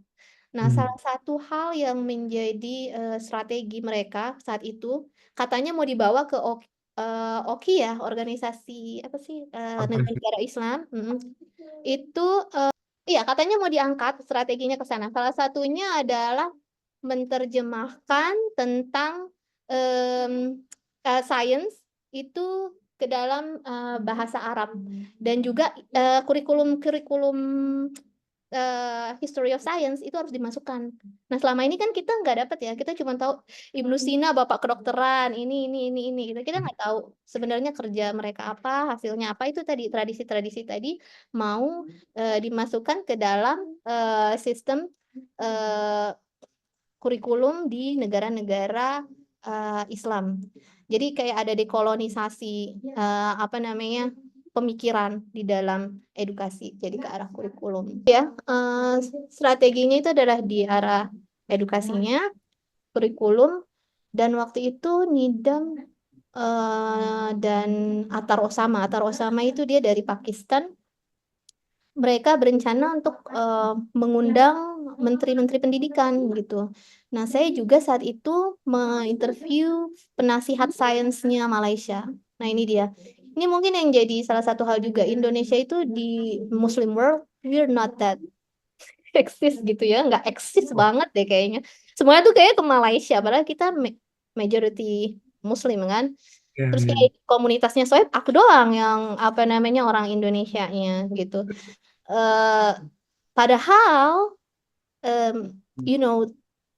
B: Nah,
A: Hmm.
B: salah satu hal yang menjadi strategi mereka saat itu katanya mau dibawa ke OKI ya, organisasi apa sih
A: Oke.
B: negara Islam. Itu iya katanya mau diangkat strateginya ke sana. Salah satunya adalah menerjemahkan tentang em, science itu ke dalam bahasa Arab dan juga kurikulum history of science itu harus dimasukkan. Nah, selama ini kan kita nggak dapat ya. Kita cuma tahu Ibnu Sina, bapak kedokteran, ini. Kita nggak tahu sebenarnya kerja mereka apa, hasilnya apa. Itu tadi tradisi-tradisi tadi mau dimasukkan ke dalam sistem eh, kurikulum di negara-negara Islam. Jadi kayak ada dekolonisasi apa namanya pemikiran di dalam edukasi. Jadi ke arah kurikulum. Ya, strateginya itu adalah di arah edukasinya, kurikulum, dan waktu itu Nidam dan Attar Osama itu dia dari Pakistan, mereka berencana untuk mengundang menteri-menteri pendidikan gitu. Nah, saya juga saat itu menginterview penasihat sainsnya Malaysia. Nah, ini dia. Ini mungkin yang jadi salah satu hal juga. Indonesia itu di Muslim world, we're not that eksis gitu ya. Nggak eksis
A: Oh,
B: banget deh kayaknya. Semuanya tuh kayak ke Malaysia. Padahal kita majority Muslim kan.
A: iya,
B: Terus
A: iya.
B: kayak komunitasnya Soeb, aku doang yang apa namanya orang Indonesianya gitu. Eh, Padahal, you know,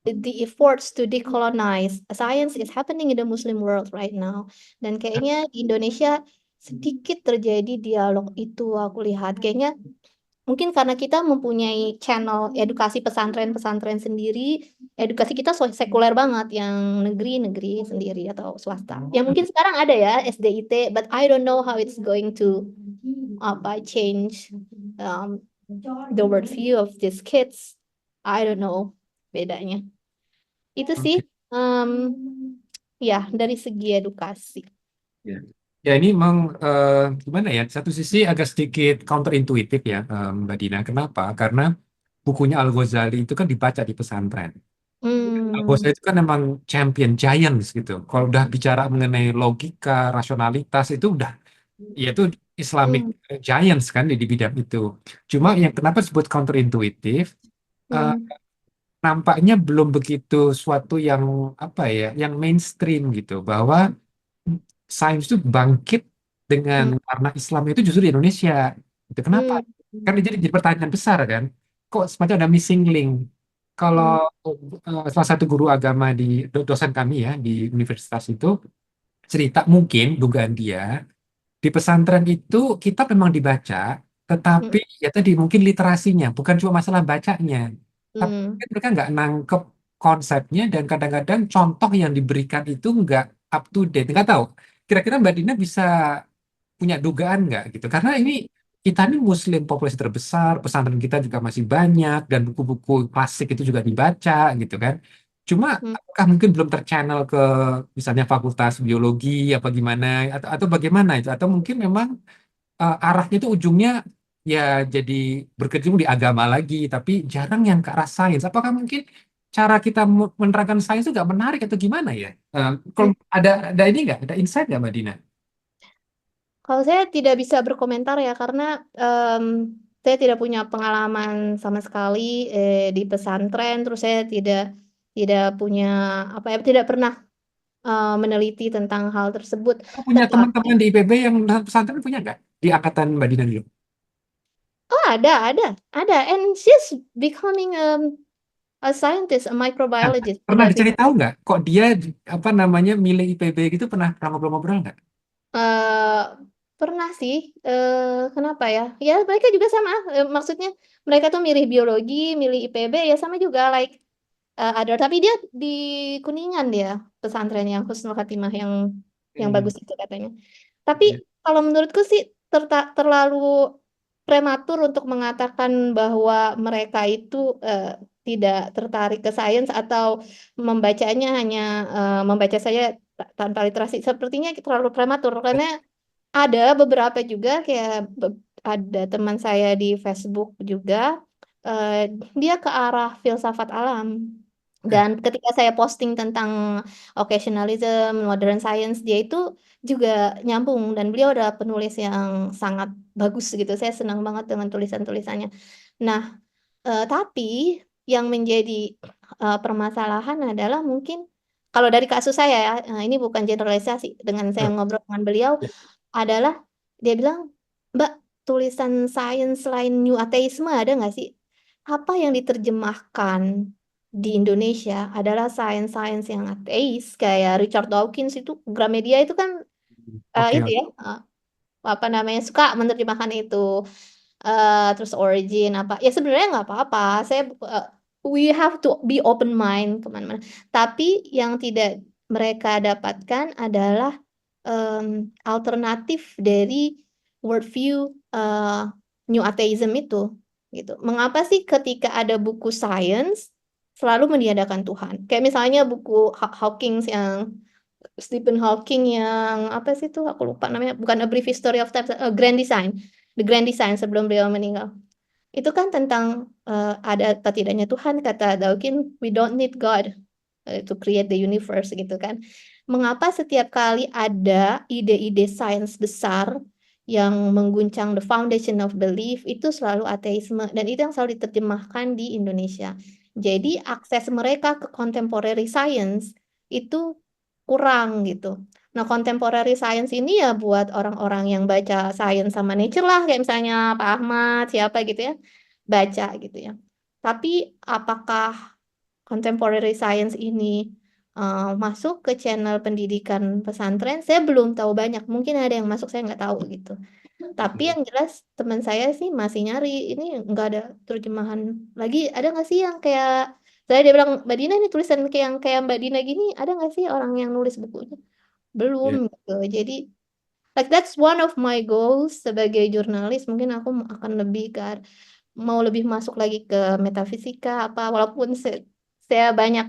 B: the efforts to decolonize science is happening in the Muslim world right now. Dan kayaknya di Indonesia sedikit terjadi dialog itu aku lihat. Kayaknya mungkin karena kita mempunyai channel edukasi pesantren-pesantren sendiri, edukasi kita sekuler banget, yang negeri-negeri sendiri atau swasta. Yang mungkin sekarang ada ya SDIT, but I don't know how it's going to apa change um, the worldview of these kids. I don't know bedanya. Itu sih.
A: Oke.
B: Um, Ya, dari segi edukasi.
A: Ya, ya ini memang gimana ya? Satu sisi agak sedikit counterintuitif ya, Mbak Dina. Kenapa? Karena bukunya Al-Ghazali itu kan dibaca di pesantren. Al-Ghazali
B: Hmm,
A: itu kan memang champion giants gitu. Kalau udah bicara mengenai logika, rasionalitas itu udah, ya itu Islamic
B: hmm,
A: giants kan di bidang itu. Cuma yang kenapa disebut counterintuitif? eh,
B: hmm,
A: Nampaknya belum begitu suatu yang apa ya, yang mainstream gitu. Bahwa sains itu bangkit dengan
B: hmm,
A: warna Islam itu justru di Indonesia. Itu kenapa?
B: hmm,
A: Kan ini jadi pertanyaan besar kan. Kok semacam ada missing link? Kalau
B: hmm,
A: salah satu guru agama di dosen kami ya di universitas itu cerita mungkin dugaan dia di pesantren itu kitab memang dibaca,
B: hmm,
A: tetapi ya tadi mungkin literasinya bukan cuma masalah bacanya, tapi
B: hmm,
A: mungkin mereka nggak nangkep konsepnya dan kadang-kadang contoh yang diberikan itu nggak up to date. Nggak tahu. Kira-kira Mbak Dina bisa punya dugaan nggak gitu? Karena ini kita ini Muslim populasi terbesar, pesantren kita juga masih banyak dan buku-buku klasik itu juga dibaca gitu kan. Cuma
B: hmm.
A: apakah mungkin belum terchannel ke misalnya fakultas biologi apa gimana atau bagaimana itu atau mungkin memang arahnya itu ujungnya ya jadi berkecimpung di agama lagi tapi jarang yang ke arah sains. Apakah mungkin cara kita menerangkan sains itu nggak menarik atau gimana ya? Kalau ada ini nggak? Ada insight nggak Mbak Dina?
B: Kalau saya tidak bisa berkomentar ya karena em, saya tidak punya pengalaman sama sekali di pesantren. Terus saya tidak punya apa ya, tidak pernah meneliti tentang hal tersebut.
A: Punya
B: Tetapi
A: teman-teman di IPB yang lulusan pesantren punya nggak? Di angkatan Mbak Dina dulu.
B: oh ada, and she's becoming a scientist, a
A: Nah,
B: microbiologist
A: pernah
B: sudah
A: dicari tahu nggak? Kok dia apa namanya milih IPB gitu pernah ngobrol-ngobrol nggak?
B: eh pernah sih. Kenapa ya? Ya mereka juga sama. Maksudnya mereka tuh milih biologi, milih IPB ya sama juga like ada, tapi dia di Kuningan dia pesantren yang Husnul Khatimah yang
A: Hmm,
B: bagus itu katanya. Tapi
A: ya.
B: kalau menurutku sih terlalu prematur untuk mengatakan bahwa mereka itu tidak tertarik ke sains atau membacanya hanya membaca saja tanpa literasi. Sepertinya terlalu prematur karena ada beberapa juga kayak ada teman saya di Facebook juga eh, dia ke arah filsafat alam.
A: Eh,
B: Dan ketika saya posting tentang occasionalism, modern science, dia itu juga nyambung dan beliau adalah penulis yang sangat bagus gitu. Saya senang banget dengan tulisan-tulisannya. Nah, tapi yang menjadi permasalahan adalah mungkin kalau dari kasus saya ya, ini bukan generalisasi. Dengan saya
A: eh,
B: ngobrol dengan beliau
A: ya.
B: adalah dia bilang, Mbak, tulisan sains selain New Atheisme ada nggak sih? Apa yang diterjemahkan di Indonesia adalah sains-sains yang ateis kayak Richard Dawkins itu Gramedia itu kan
A: Oke,
B: itu
A: oke.
B: ya apa namanya suka menerjemahkan itu. Terus origin apa ya sebenarnya nggak apa-apa. We have to be open mind kemana-mana. Tapi yang tidak mereka dapatkan adalah alternatif dari worldview eh, New Atheism itu gitu. Mengapa sih ketika ada buku science selalu meniadakan Tuhan? Kayak misalnya buku Hawking yang Stephen Hawking yang apa sih itu aku lupa namanya, bukan A Brief History of Time, Grand Design, The Grand Design sebelum beliau meninggal. Itu kan tentang ada atau tidaknya Tuhan, kata Dawkins, we don't need God to create the universe gitu kan. Mengapa setiap kali ada ide-ide sains besar yang mengguncang the foundation of belief itu selalu ateisme dan itu yang selalu diterjemahkan di Indonesia. Jadi akses mereka ke contemporary science itu kurang gitu. Nah, contemporary science ini ya buat orang-orang yang baca science sama nature lah, kayak misalnya Pak Ahmad, siapa gitu ya, baca gitu ya. Tapi apakah contemporary science ini masuk ke channel pendidikan pesantren, saya belum tahu banyak. Mungkin ada yang masuk, saya nggak tahu gitu. Tapi yang jelas teman saya sih masih nyari. Ini nggak ada terjemahan lagi. Ada nggak sih yang kayak saya dia bilang Mbak Dina ini tulisan kayak yang kayak Mbak Dina gini, ada nggak sih orang yang nulis bukunya? Belum
A: Ya.
B: gitu. Jadi like that's one of my goals sebagai jurnalis. Mungkin aku akan lebih ke mau lebih masuk lagi ke metafisika apa walaupun saya banyak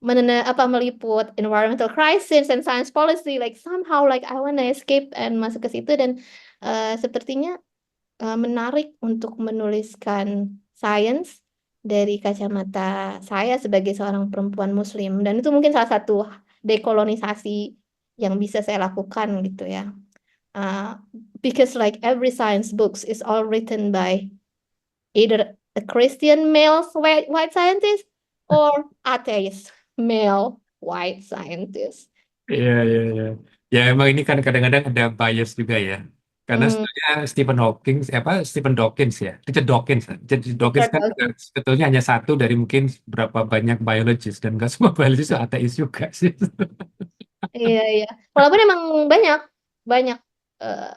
B: meliput environmental crisis and science policy, like somehow like I wanna escape and masuk ke situ, dan sepertinya menarik untuk menuliskan sains dari kacamata saya sebagai seorang perempuan Muslim, dan itu mungkin salah satu dekolonisasi yang bisa saya lakukan gitu ya. Uh, because like every science books is all written by either a Christian male white scientist or atheist male white scientist.
A: Iya, iya, iya. Ya emang ini kan kadang-kadang ada bias juga ya. Karena
B: Hmm,
A: sebenarnya Stephen Dawkins ya, Richard Dawkins. Jadi Dawkins
B: Richard
A: kan
B: Dawkins.
A: sebetulnya hanya satu dari mungkin berapa banyak biologis dan nggak semua biologis itu ateis juga sih.
B: Iya, iya. Walaupun emang banyak, banyak.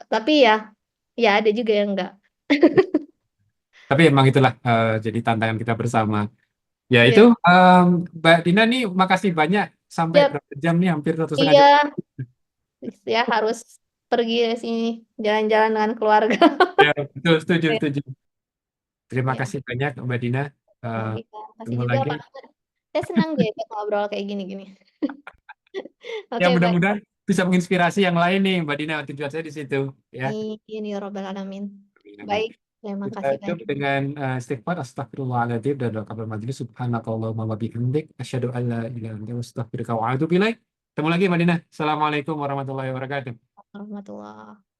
B: Tapi ya, ya ada juga yang enggak.
A: Tapi emang itulah jadi tantangan kita bersama. Ya itu
B: Iya,
A: Mbak Dina nih makasih banyak sampai
B: siap.
A: berapa jam nih hampir 1,5 jam.
B: Iya, ya harus pergi ke sini jalan-jalan dengan keluarga.
A: Ya betul setuju
B: Ya,
A: setuju. Terima
B: ya.
A: kasih banyak Mbak Dina. Eh,
B: Oke, Kak. Kasih
A: Ketemu
B: juga
A: lagi.
B: Pak. Saya senang deh Kak, ngobrol kayak gini-gini.
A: Ya
B: Oke, baik.
A: mudah-mudahan bisa menginspirasi yang lain nih Mbak Dina. Tujuan saya di situ ya.
B: Amin ya Rabbal Alamin.
A: Amin, amin.
B: Baik, terima
A: Kita
B: kasih
A: tutup
B: banyak.
A: dengan istighfar astagfirullahaladzim dan doa kafaratul majelis subhanakallahumma wa bihamdik asyhadu an la ilaha illa anta astaghfiruka wa atubu ilaik. Ketemu lagi Mbak Dina. Assalamualaikum warahmatullahi wabarakatuh.
B: Warahmatullah.